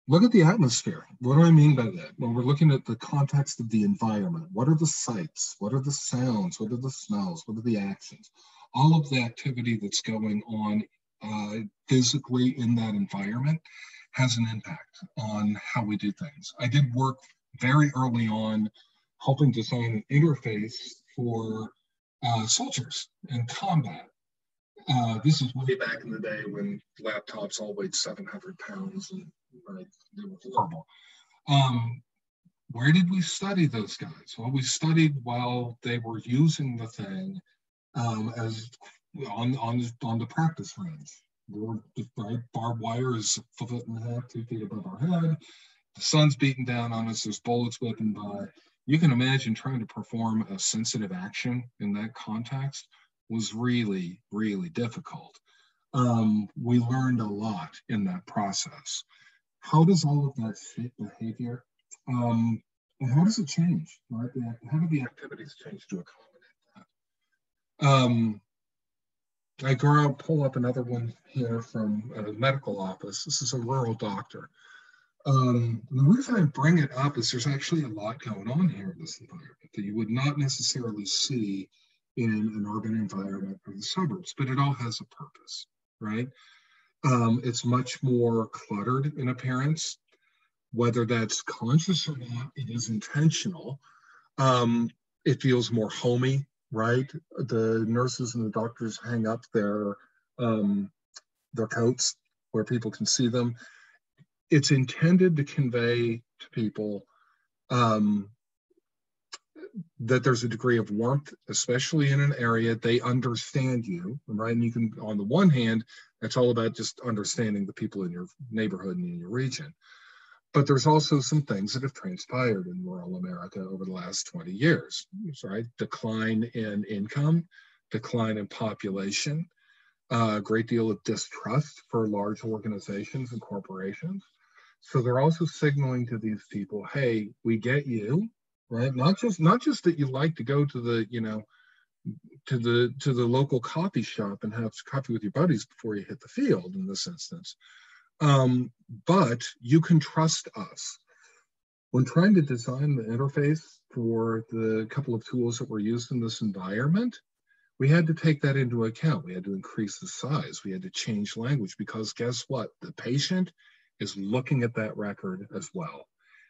Look at the atmosphere. What do I mean by that? When we're looking at the context of the environment, what are the sights? What are the sounds? What are the smells? What are the actions? All of the activity that's going on physically in that environment has an impact on how we do things. I did work very early on helping design an interface for soldiers in combat. This is way back in the day when laptops all weighed 700 pounds and they were horrible. Where did we study those guys? Well, we studied while they were using the thing as on the practice range. Barbed wire is a foot and a half, 2 feet above our head. The sun's beating down on us. There's bullets whipping by. You can imagine trying to perform a sensitive action in that context was really, really difficult. We learned a lot in that process. How does all of that shape behavior? And how does it change? Right? How do the activities change to accommodate that? I pull up another one here from a medical office. This is a rural doctor. The reason I bring it up is there's actually a lot going on here in this environment that you would not necessarily see in an urban environment or the suburbs, but it all has a purpose, right? It's much more cluttered in appearance. Whether that's conscious or not, it is intentional. It feels more homey, right? The nurses and the doctors hang up their coats where people can see them. It's intended to convey to people that there's a degree of warmth, especially in an area they understand you, right? And you can, on the one hand, it's all about just understanding the people in your neighborhood and in your region. But there's also some things that have transpired in rural America over the last 20 years, right? Decline in income, decline in population, a great deal of distrust for large organizations and corporations. So they're also signaling to these people, hey, we get you, right? Not just that you like to go to the, to the local coffee shop and have coffee with your buddies before you hit the field in this instance. But you can trust us. When trying to design the interface for the couple of tools that were used in this environment, we had to take that into account. We had to increase the size. We had to change language because guess what? The patient is looking at that record as well.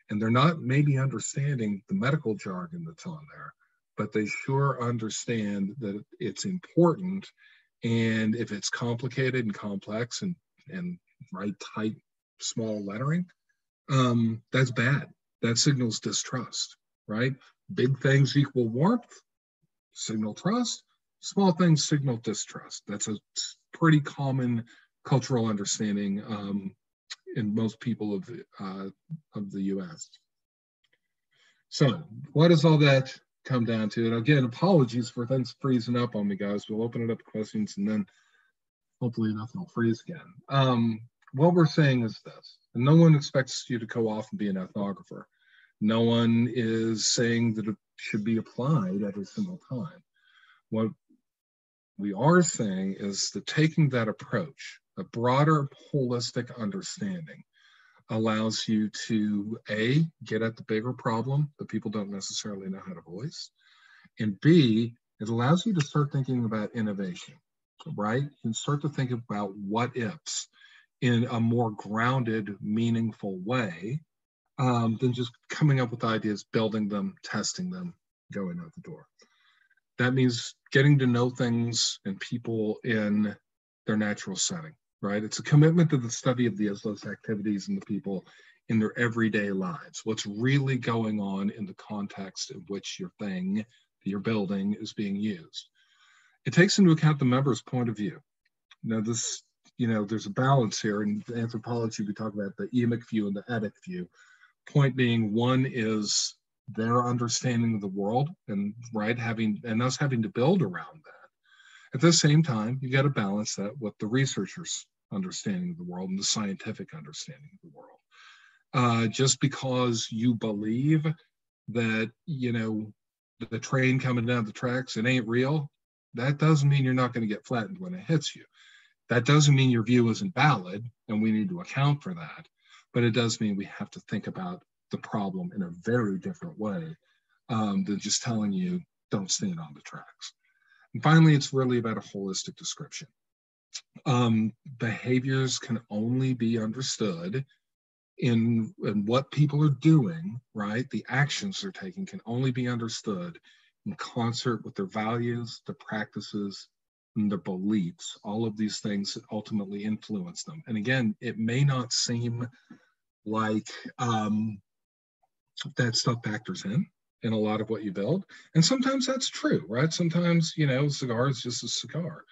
And they're not maybe understanding the medical jargon that's on there, but they sure understand that it's important. And if it's complicated and complex and right tight, small lettering, that's bad. That signals distrust, right? Big things equal warmth, signal trust. Small things signal distrust. That's a pretty common cultural understanding in most people of the U.S. So what does all that come down to? And again, apologies for things freezing up on me, guys. We'll open it up to questions and then hopefully nothing will freeze again. What we're saying is this, and no one expects you to go off and be an ethnographer. No one is saying that it should be applied every single time. What we are saying is that taking that approach, a broader holistic understanding, allows you to A, get at the bigger problem that people don't necessarily know how to voice, and B, it allows you to start thinking about innovation, right? You can start to think about what ifs in a more grounded, meaningful way than just coming up with ideas, building them, testing them, going out the door. That means getting to know things and people in their natural setting, right? It's a commitment to the study of those activities and the people in their everyday lives. What's really going on in the context in which your thing that you're building is being used. It takes into account the member's point of view. Now, this, there's a balance here. In anthropology, we talk about the emic view and the etic view. Point being, one is their understanding of the world and us having to build around that. At the same time, you got to balance that with the researchers' understanding of the world and the scientific understanding of the world. Just because you believe that, the train coming down the tracks, it ain't real, that doesn't mean you're not going to get flattened when it hits you. That doesn't mean your view isn't valid, and we need to account for that. But it does mean we have to think about the problem in a very different way than just telling you don't stand on the tracks. And finally, it's really about a holistic description. Behaviors can only be understood in what people are doing, right? The actions they're taking can only be understood in concert with their values, their practices, and their beliefs. All of these things that ultimately influence them. And again, it may not seem like that stuff factors in a lot of what you build. And sometimes that's true, right? Sometimes, a cigar is just a cigar.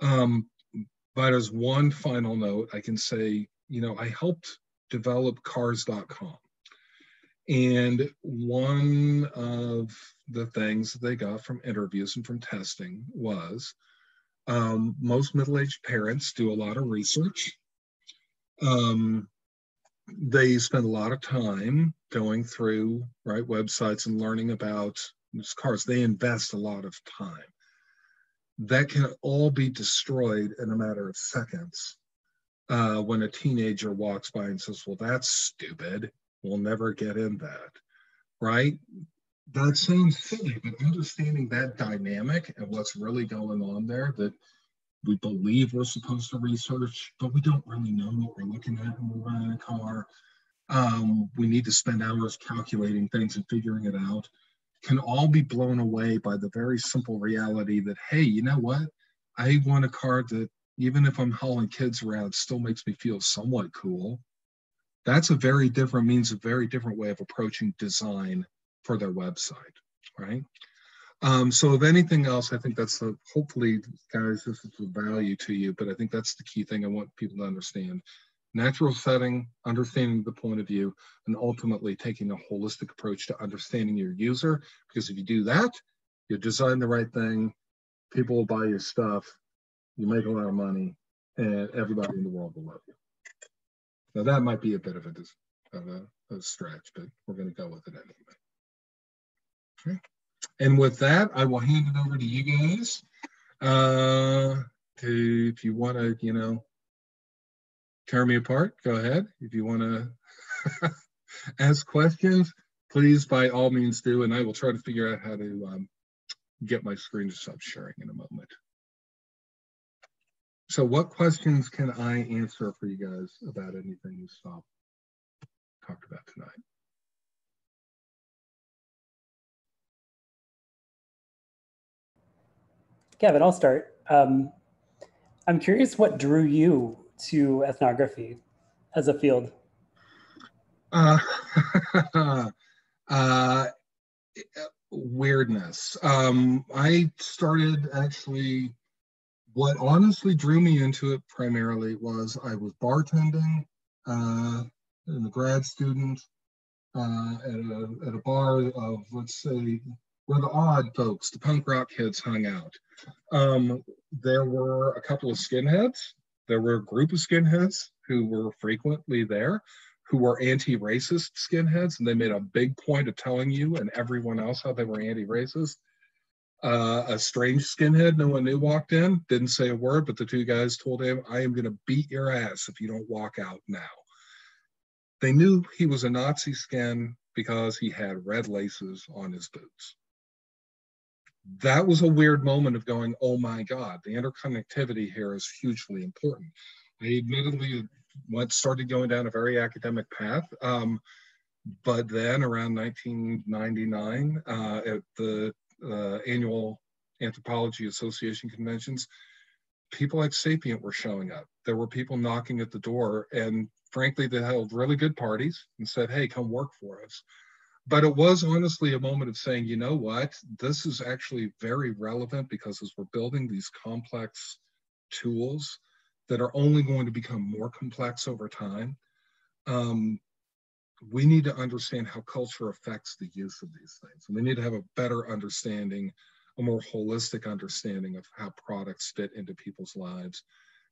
But as one final note, I can say, I helped develop cars.com. And one of the things that they got from interviews and from testing was most middle-aged parents do a lot of research. They spend a lot of time going through websites and learning about these cars. They invest a lot of time. That can all be destroyed in a matter of seconds when a teenager walks by and says, well, that's stupid. We'll never get in that, right? That sounds silly, but understanding that dynamic and what's really going on there, that we believe we're supposed to research, but we don't really know what we're looking at when we're running a car. We need to spend hours calculating things and figuring it out. Can all be blown away by the very simple reality that, hey, you know what? I want a car that, even if I'm hauling kids around, still makes me feel somewhat cool. That's a very different way of approaching design for their website, right? So if anything else, I think that's hopefully, guys, this is of value to you, but I think that's the key thing I want people to understand. Natural setting, understanding the point of view, and ultimately taking a holistic approach to understanding your user, because if you do that, you design the right thing, people will buy your stuff, you make a lot of money, and everybody in the world will love you. Now that might be a bit of a stretch, but we're going to go with it anyway. Okay. And with that, I will hand it over to you guys. If you want to, tear me apart, go ahead. If you want to ask questions, please by all means do, and I will try to figure out how to get my screen to stop sharing in a moment. So what questions can I answer for you guys about anything we talked about tonight? Gavin, I'll start. I'm curious what drew you to ethnography as a field? Weirdness. I started actually, what honestly drew me into it primarily was I was bartending and a grad student at a bar of, let's say, where the odd folks, the punk rock kids hung out. There were a couple of skinheads. There were a group of skinheads who were frequently there, who were anti-racist skinheads, and they made a big point of telling you and everyone else how they were anti-racist. A strange skinhead no one knew walked in, didn't say a word, but the two guys told him, "I am going to beat your ass if you don't walk out now." They knew he was a Nazi skin because he had red laces on his boots. That was a weird moment of going, oh my God, the interconnectivity here is hugely important. I admittedly started going down a very academic path, but then around 1999 at the annual Anthropology Association conventions, people like Sapient were showing up. There were people knocking at the door, and frankly, they held really good parties and said, hey, come work for us. But it was honestly a moment of saying, you know what, this is actually very relevant, because as we're building these complex tools that are only going to become more complex over time, we need to understand how culture affects the use of these things. And we need to have a better understanding, a more holistic understanding of how products fit into people's lives.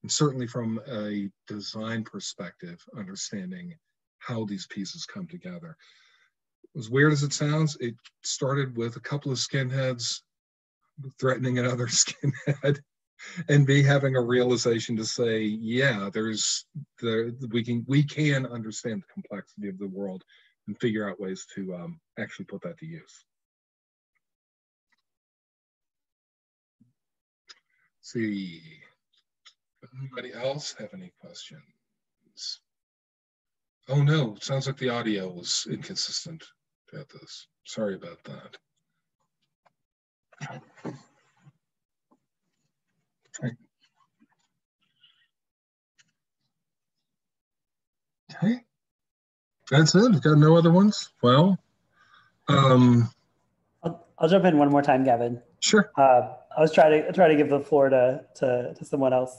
And certainly from a design perspective, understanding how these pieces come together. As weird as it sounds, it started with a couple of skinheads threatening another skinhead, and me having a realization to say, yeah, we can understand the complexity of the world and figure out ways to actually put that to use. Let's see, anybody else have any questions? Oh no, it sounds like the audio was inconsistent about this. Sorry about that. Okay, that's it. You got no other ones? Well, I'll jump in one more time, Gavin. Sure. I was trying to give the floor to someone else,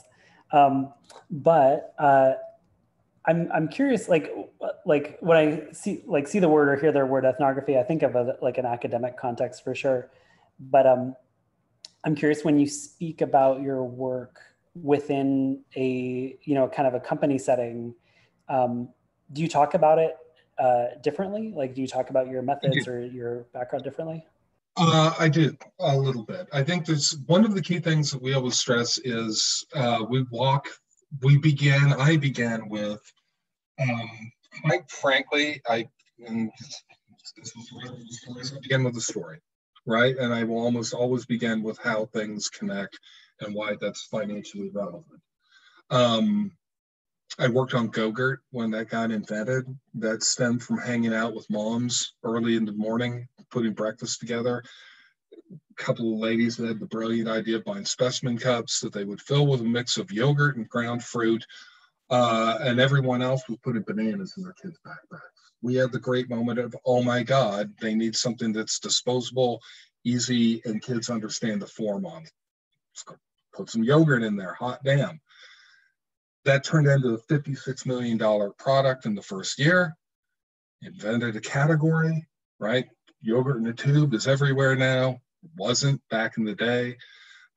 but I'm curious. Like when I see the word or hear the word ethnography, I think of like an academic context for sure. But I'm curious, when you speak about your work within a kind of a company setting, do you talk about it differently? Like, do you talk about your methods or your background differently? I do a little bit. I think there's one of the key things that we always stress is I began with, quite frankly, I began with a story, right? And I will almost always begin with how things connect and why that's financially relevant. I worked on Go-Gurt when that got invented. That stemmed from hanging out with moms early in the morning, putting breakfast together. A couple of ladies that had the brilliant idea of buying specimen cups that they would fill with a mix of yogurt and ground fruit, and everyone else was putting bananas in their kids' backpacks. We had the great moment of, oh my God, they need something that's disposable, easy, and kids understand the form on it. Put some yogurt in there, hot damn. That turned into a $56 million product in the first year. Invented a category, right? Yogurt in a tube is everywhere now. It wasn't back in the day.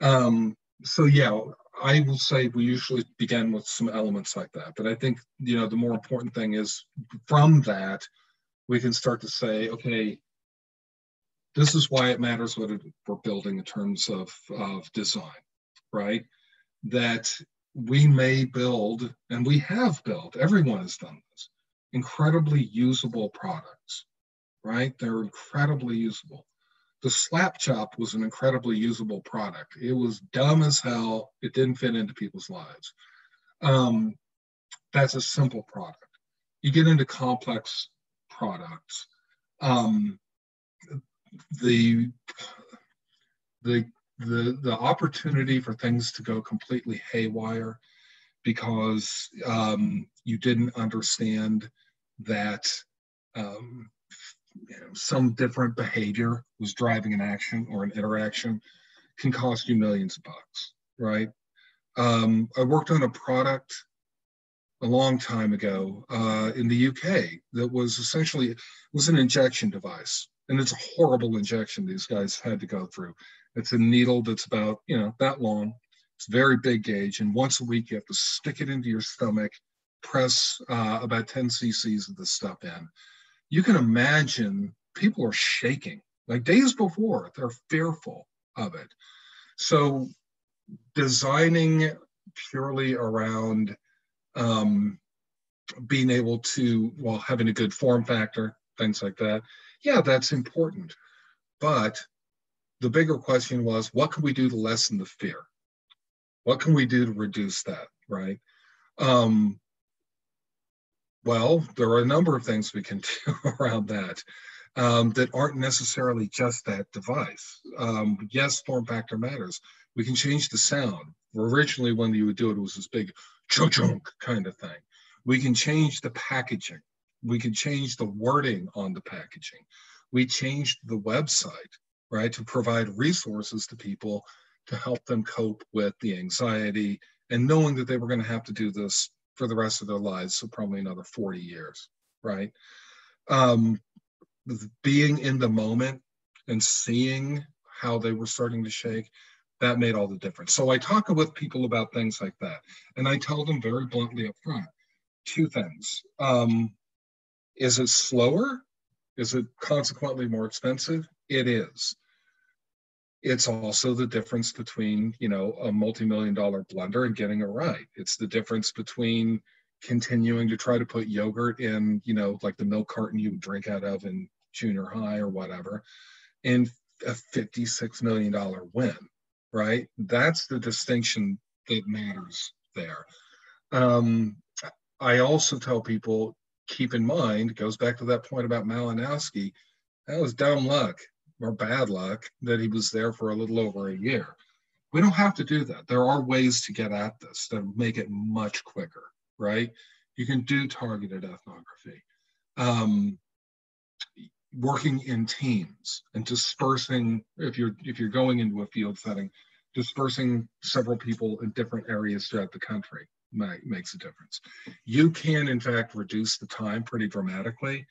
So yeah, I will say we usually begin with some elements like that. But I think, the more important thing is from that, we can start to say, okay, This is why it matters what we're building in terms of design, right? That we may build, and we have built, everyone has done this, incredibly usable products, right? They're incredibly usable. The slap chop was an incredibly usable product. It was dumb as hell. It didn't fit into people's lives. That's a simple product. You get into complex products. The opportunity for things to go completely haywire because you didn't understand that some different behavior was driving an action or an interaction can cost you millions of bucks, right? I worked on a product a long time ago in the UK that was essentially was an injection device, and it's a horrible injection these guys had to go through. It's a needle that's about that long. It's very big gauge, and once a week you have to stick it into your stomach, press about 10 cc's of the stuff in. You can imagine people are shaking like days before. They're fearful of it. So designing purely around being able to, well, having a good form factor, things like that, yeah, that's important. But the bigger question was, what can we do to lessen the fear? What can we do to reduce that, right? Well, there are a number of things we can do around that that aren't necessarily just that device. Yes, form factor matters. We can change the sound. Originally, when you would do it, it was this big chunk kind of thing. We can change the packaging. We can change the wording on the packaging. We changed the website, right, to provide resources to people to help them cope with the anxiety and knowing that they were going to have to do this for the rest of their lives, so probably another 40 years, right? Being in the moment and seeing how they were starting to shake, that made all the difference. So I talk with people about things like that, and I tell them very bluntly up front, two things. Is it slower? Is it consequently more expensive? It is. It's also the difference between, a multi-million-dollar blender and getting it right. It's the difference between continuing to try to put yogurt in, like the milk carton you would drink out of in junior high or whatever, and a $56 million win, right? That's the distinction that matters there. I also tell people, keep in mind, it goes back to that point about Malinowski, that was dumb luck or bad luck that he was there for a little over a year. We don't have to do that. There are ways to get at this that make it much quicker, right? You can do targeted ethnography. Working in teams and dispersing, if you're going into a field setting, dispersing several people in different areas throughout the country makes a difference. You can, in fact, reduce the time pretty dramatically.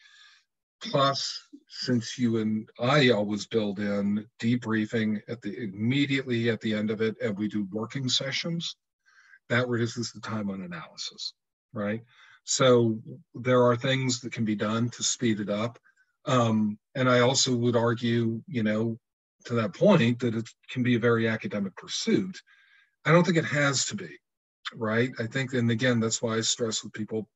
Plus, since you and I always build in debriefing immediately at the end of it, and we do working sessions, that reduces the time on analysis, right? So there are things that can be done to speed it up. And I also would argue, to that point, that it can be a very academic pursuit. I don't think it has to be, right? I think, and again, that's why I stress with people,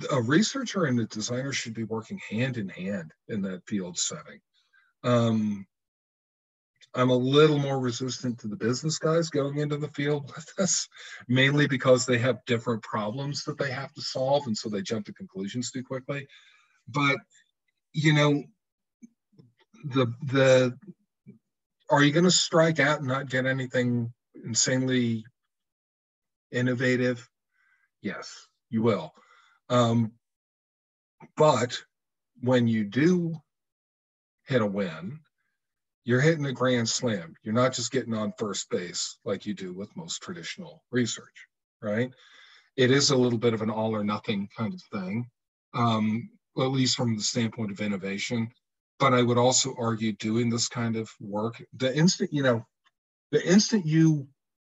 a researcher and a designer should be working hand in hand in that field setting. I'm a little more resistant to the business guys going into the field with this, mainly because they have different problems that they have to solve, and so they jump to conclusions too quickly. But, are you going to strike out and not get anything insanely innovative? Yes, you will. But when you do hit a win, you're hitting a grand slam. You're not just getting on first base like you do with most traditional research, right? It is a little bit of an all or nothing kind of thing, at least from the standpoint of innovation. But I would also argue doing this kind of work, the instant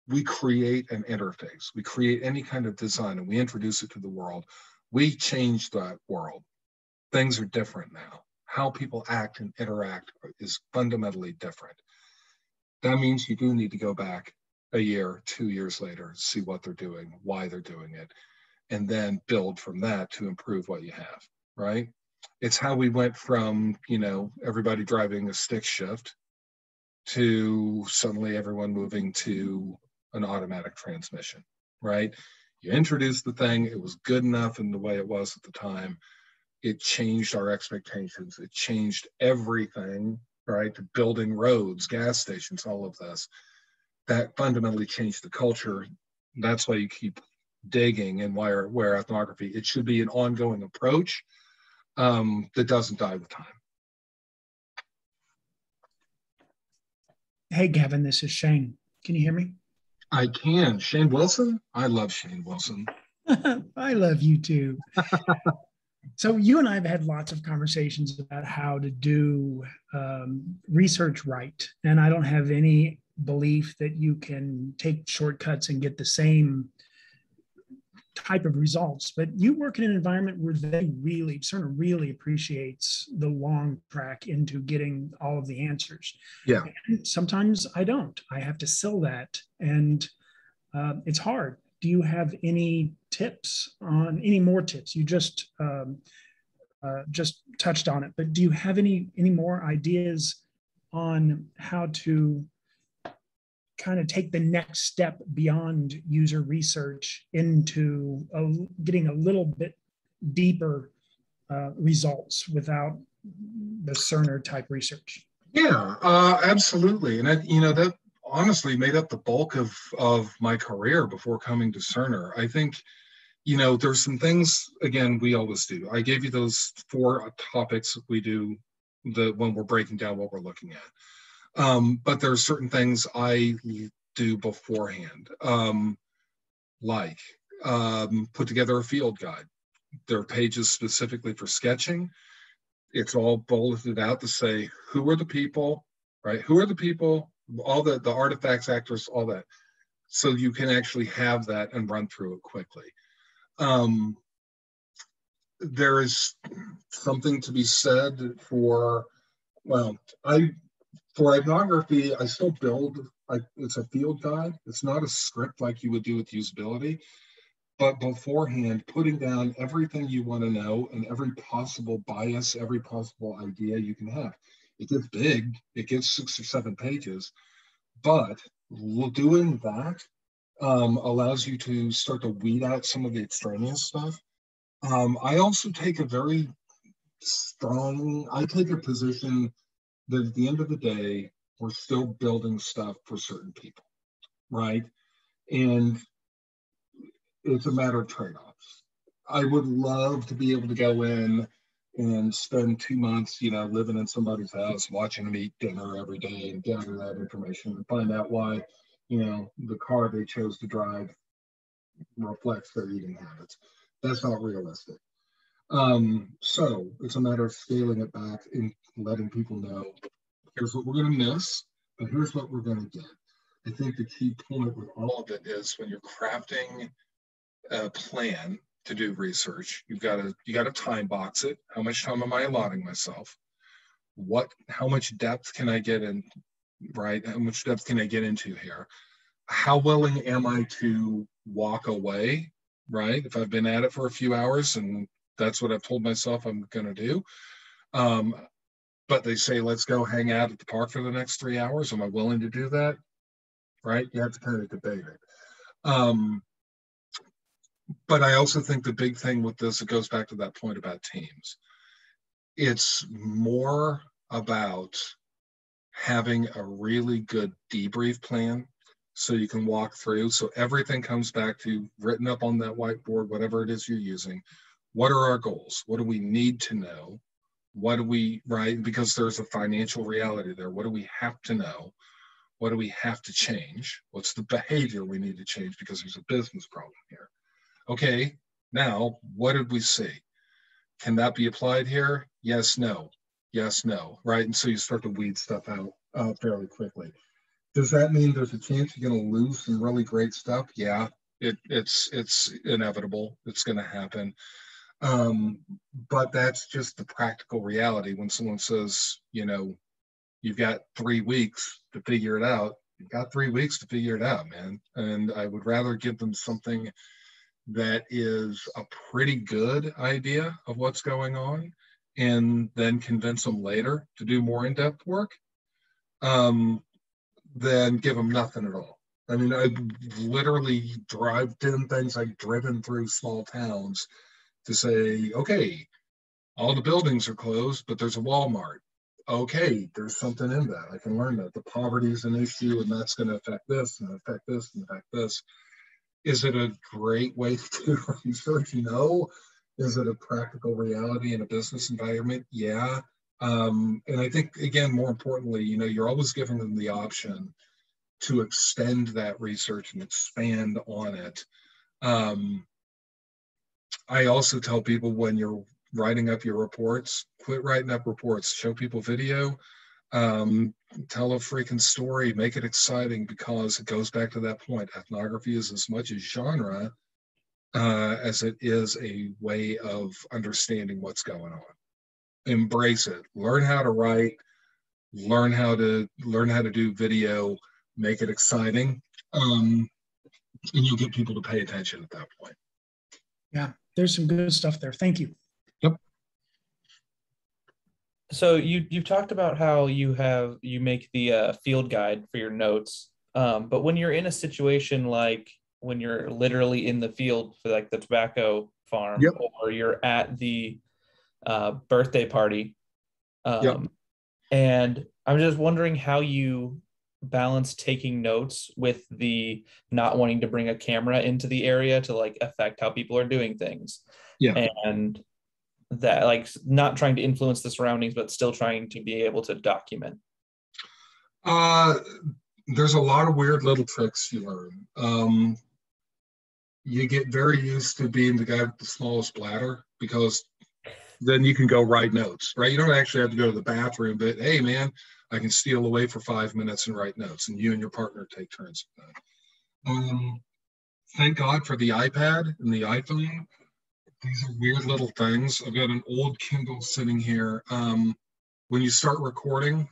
we create an interface, we create any kind of design and we introduce it to the world, we change that world. Things are different now. how people act and interact is fundamentally different. That means you do need to go back a year, 2 years later, see what they're doing, why they're doing it, and then build from that to improve what you have, right? It's how we went from, everybody driving a stick shift to suddenly everyone moving to an automatic transmission, right? You introduced the thing, it was good enough in the way it was at the time. It changed our expectations. It changed everything, right? Building roads, gas stations, all of this. That fundamentally changed the culture. That's why you keep digging and where ethnography, it should be an ongoing approach that doesn't die with time. Hey, Gavin, this is Shane. Can you hear me? I can. Shane Wilson? I love Shane Wilson. I love you too. So you and I have had lots of conversations about how to do research right. And I don't have any belief that you can take shortcuts and get the same type of results, but you work in an environment where CERN really appreciates the long track into getting all of the answers. Yeah. And sometimes I don't. I have to sell that, and it's hard. Do you have any more tips? You just touched on it, but do you have any more ideas on how to kind of take the next step beyond user research into getting a little bit deeper results without the Cerner type research? Yeah, absolutely. And that honestly made up the bulk of my career before coming to Cerner. I think, there's some things, again, we always do. I gave you those 4 topics we do when we're breaking down what we're looking at. But there are certain things I do beforehand, like put together a field guide. There are pages specifically for sketching. It's all bulleted out to say, who are the people, right? Who are the people, all the artifacts, actors, all that. So you can actually have that and run through it quickly. There is something to be said for ethnography, I still build, it's a field guide. It's not a script like you would do with usability, but beforehand, putting down everything you want to know and every possible bias, every possible idea you can have. It gets big, it gets 6 or 7 pages, but doing that allows you to start to weed out some of the extraneous stuff. I also take a position that at the end of the day, we're still building stuff for certain people, right? And it's a matter of trade-offs. I would love to be able to go in and spend 2 months, living in somebody's house, watching them eat dinner every day and gather that information and find out why, the car they chose to drive reflects their eating habits. That's not realistic. So it's a matter of scaling it back and letting people know, here's what we're going to miss, but here's what we're going to get. I think the key point with all of it is when you're crafting a plan to do research, you got to time box it. How much time am I allotting myself? How much depth can I get in, right? How much depth can I get into here? How willing am I to walk away, right? If I've been at it for a few hours and that's what I've told myself I'm going to do. But they say, let's go hang out at the park for the next 3 hours. Am I willing to do that? Right? You have to kind of debate it. But I also think the big thing with this, it goes back to that point about teams. It's more about having a really good debrief plan so you can walk through. So everything comes back to written up on that whiteboard, whatever it is you're using. What are our goals? What do we need to know? What do we, right? Because there's a financial reality there. What do we have to know? What do we have to change? What's the behavior we need to change because there's a business problem here? Okay, now what did we see? Can that be applied here? Yes, no. Yes, no, right? And so you start to weed stuff out fairly quickly. Does that mean there's a chance you're going to lose some really great stuff? Yeah, it's inevitable. It's going to happen. But that's just the practical reality. When someone says, you know, you've got 3 weeks to figure it out, you've got 3 weeks to figure it out, man. And I would rather give them something that is a pretty good idea of what's going on and then convince them later to do more in-depth work than give them nothing at all. I mean, I literally drive in things I've driven through small towns to say, okay, all the buildings are closed, but there's a Walmart. Okay, there's something in that. I can learn that. The poverty is an issue, and that's going to affect this, and affect this, and affect this. Is it a great way to do research? No. Is it a practical reality in a business environment? Yeah. And I think, again, more importantly, you know, you're always giving them the option to extend that research and expand on it. I also tell people when you're writing up your reports, quit writing up reports, show people video, tell a freaking story, make it exciting, because it goes back to that point. Ethnography is as much a genre as it is a way of understanding what's going on. Embrace it. Learn how to write, learn how to do video, make it exciting, and you'll get people to pay attention at that point. Yeah, there's some good stuff there. Thank you. Yep. So you've talked about how you make the field guide for your notes, but when you're in a situation like when you're literally in the field for like the tobacco farm, yep, or you're at the birthday party, yep, and I'm just wondering how you balance taking notes with the not wanting to bring a camera into the area to like affect how people are doing things. Yeah. And that, like, not trying to influence the surroundings, but still trying to be able to document. There's a lot of weird little tricks you learn. You get very used to being the guy with the smallest bladder, because then you can go write notes, right? You don't actually have to go to the bathroom, but hey, man, I can steal away for 5 minutes and write notes, and you and your partner take turns with that. Thank God for the iPad and the iPhone. These are weird little things. I've got an old Kindle sitting here. When you start recording,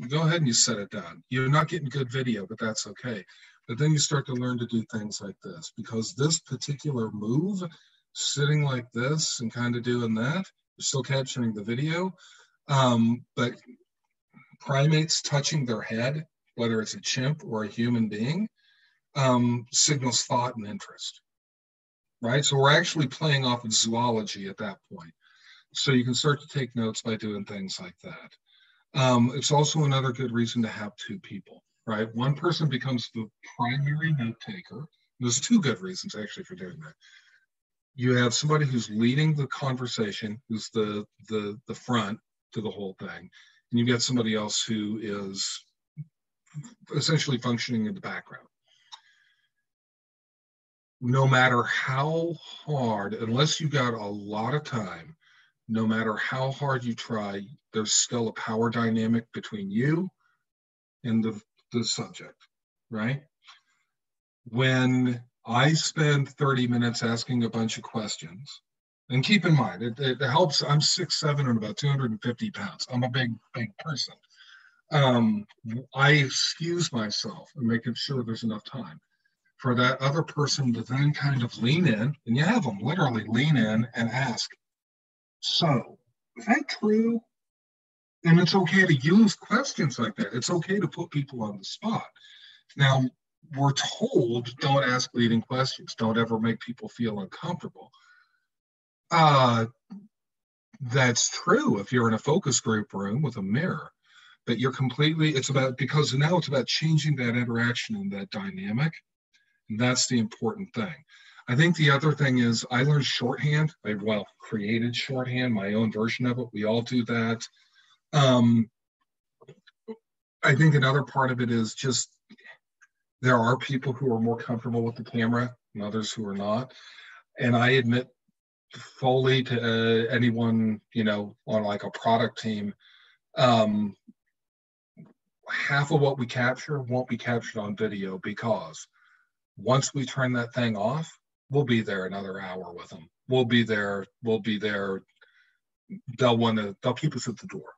go ahead and you set it down. You're not getting good video, but that's okay. But then you start to learn to do things like this, because this particular move, sitting like this and kind of doing that, you're still capturing the video, but primates touching their head, whether it's a chimp or a human being, signals thought and interest, right? So we're actually playing off of zoology at that point. So you can start to take notes by doing things like that. It's also another good reason to have two people, right? One person becomes the primary note taker. There's two good reasons actually for doing that. You have somebody who's leading the conversation, who's the front to the whole thing, and you've got somebody else who is essentially functioning in the background. No matter how hard, unless you've got a lot of time, no matter how hard you try, there's still a power dynamic between you and the subject, right? When I spend 30 minutes asking a bunch of questions, and keep in mind, it helps. I'm 6'7" and about 250 pounds. I'm a big person. I excuse myself and making sure there's enough time for that other person to then kind of lean in, and you have them literally lean in and ask, so, is that true? And it's okay to use questions like that. It's okay to put people on the spot. Now, we're told don't ask leading questions. Don't ever make people feel uncomfortable. That's true if you're in a focus group room with a mirror, but because now it's about changing that interaction and that dynamic. And that's the important thing. I think the other thing is I learned shorthand. I created shorthand, my own version of it. We all do that. I think another part of it is just there are people who are more comfortable with the camera and others who are not. And I admit fully to anyone, on like a product team, half of what we capture won't be captured on video, because once we turn that thing off, we'll be there another hour with them. We'll be there. They'll keep us at the door.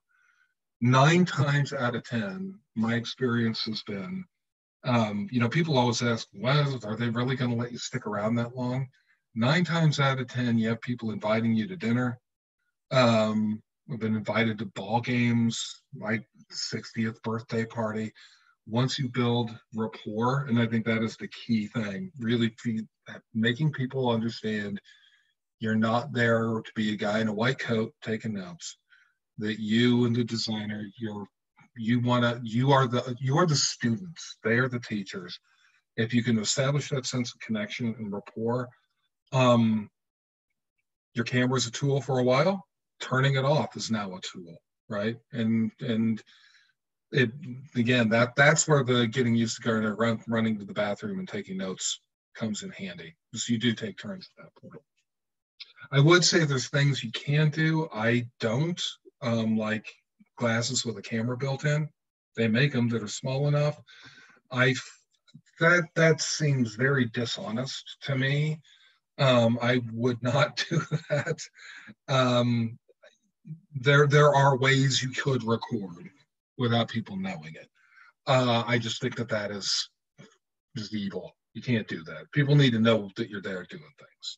9 times out of 10, my experience has been, people always ask, well, are they really going to let you stick around that long? 9 times out of 10, you have people inviting you to dinner. I've been invited to ball games, my 60th birthday party. Once you build rapport, and I think that is the key thing, really making people understand you're not there to be a guy in a white coat taking notes, that you and the designer, you are the students, they are the teachers. If you can establish that sense of connection and rapport, your camera is a tool for a while, turning it off is now a tool, right? And it, again, that's where the getting used to going running to the bathroom and taking notes comes in handy, because you do take turns at that point. I would say there's things you can do. I don't, like glasses with a camera built in. They make them that are small enough. That seems very dishonest to me. I would not do that. There are ways you could record without people knowing it. I just think that is just evil. You can't do that. People need to know that you're there doing things.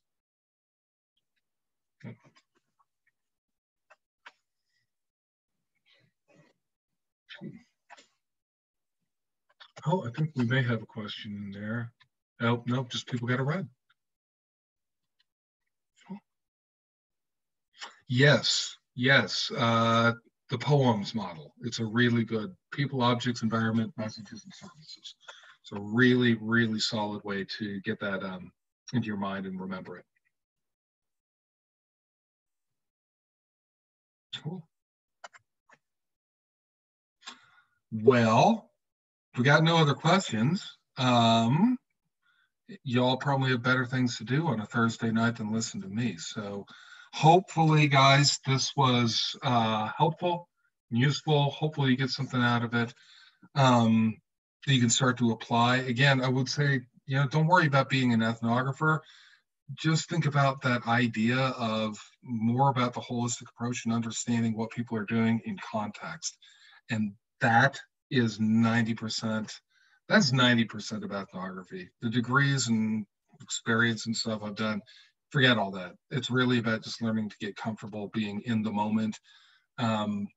Oh, I think we may have a question in there. Oh, no, just people got to run. Yes. The poems model. It's a really good people, objects, environment, messages, and services. It's a really, really solid way to get that into your mind and remember it. Cool. Well, if we got no other questions, y'all probably have better things to do on a Thursday night than listen to me. So hopefully, guys, this was helpful and useful. Hopefully you get something out of it that you can start to apply. Again, I would say, don't worry about being an ethnographer. Just think about that idea of more about the holistic approach and understanding what people are doing in context. And that is 90%. That's 90% of ethnography. The degrees and experience and stuff I've done, forget all that. It's really about just learning to get comfortable being in the moment, and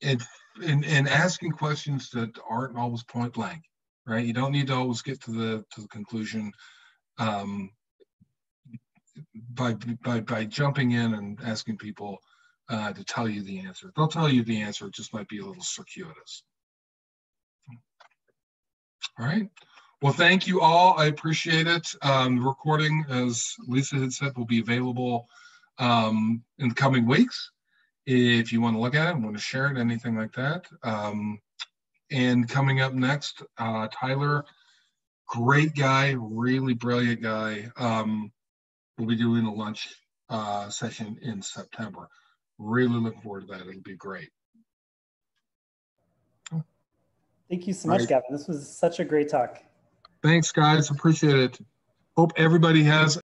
asking questions that aren't always point blank, right? You don't need to always get to the conclusion by jumping in and asking people to tell you the answer. They'll tell you the answer. It just might be a little circuitous. All right. Well, thank you all. I appreciate it. The recording, as Lisa had said, will be available in the coming weeks. If you want to look at it, want to share it, anything like that. And coming up next, Tyler, great guy, really brilliant guy. We'll be doing a lunch session in September. Really looking forward to that. It'll be great. Thank you so much, Gavin. This was such a great talk. Thanks, guys. Appreciate it. Hope everybody has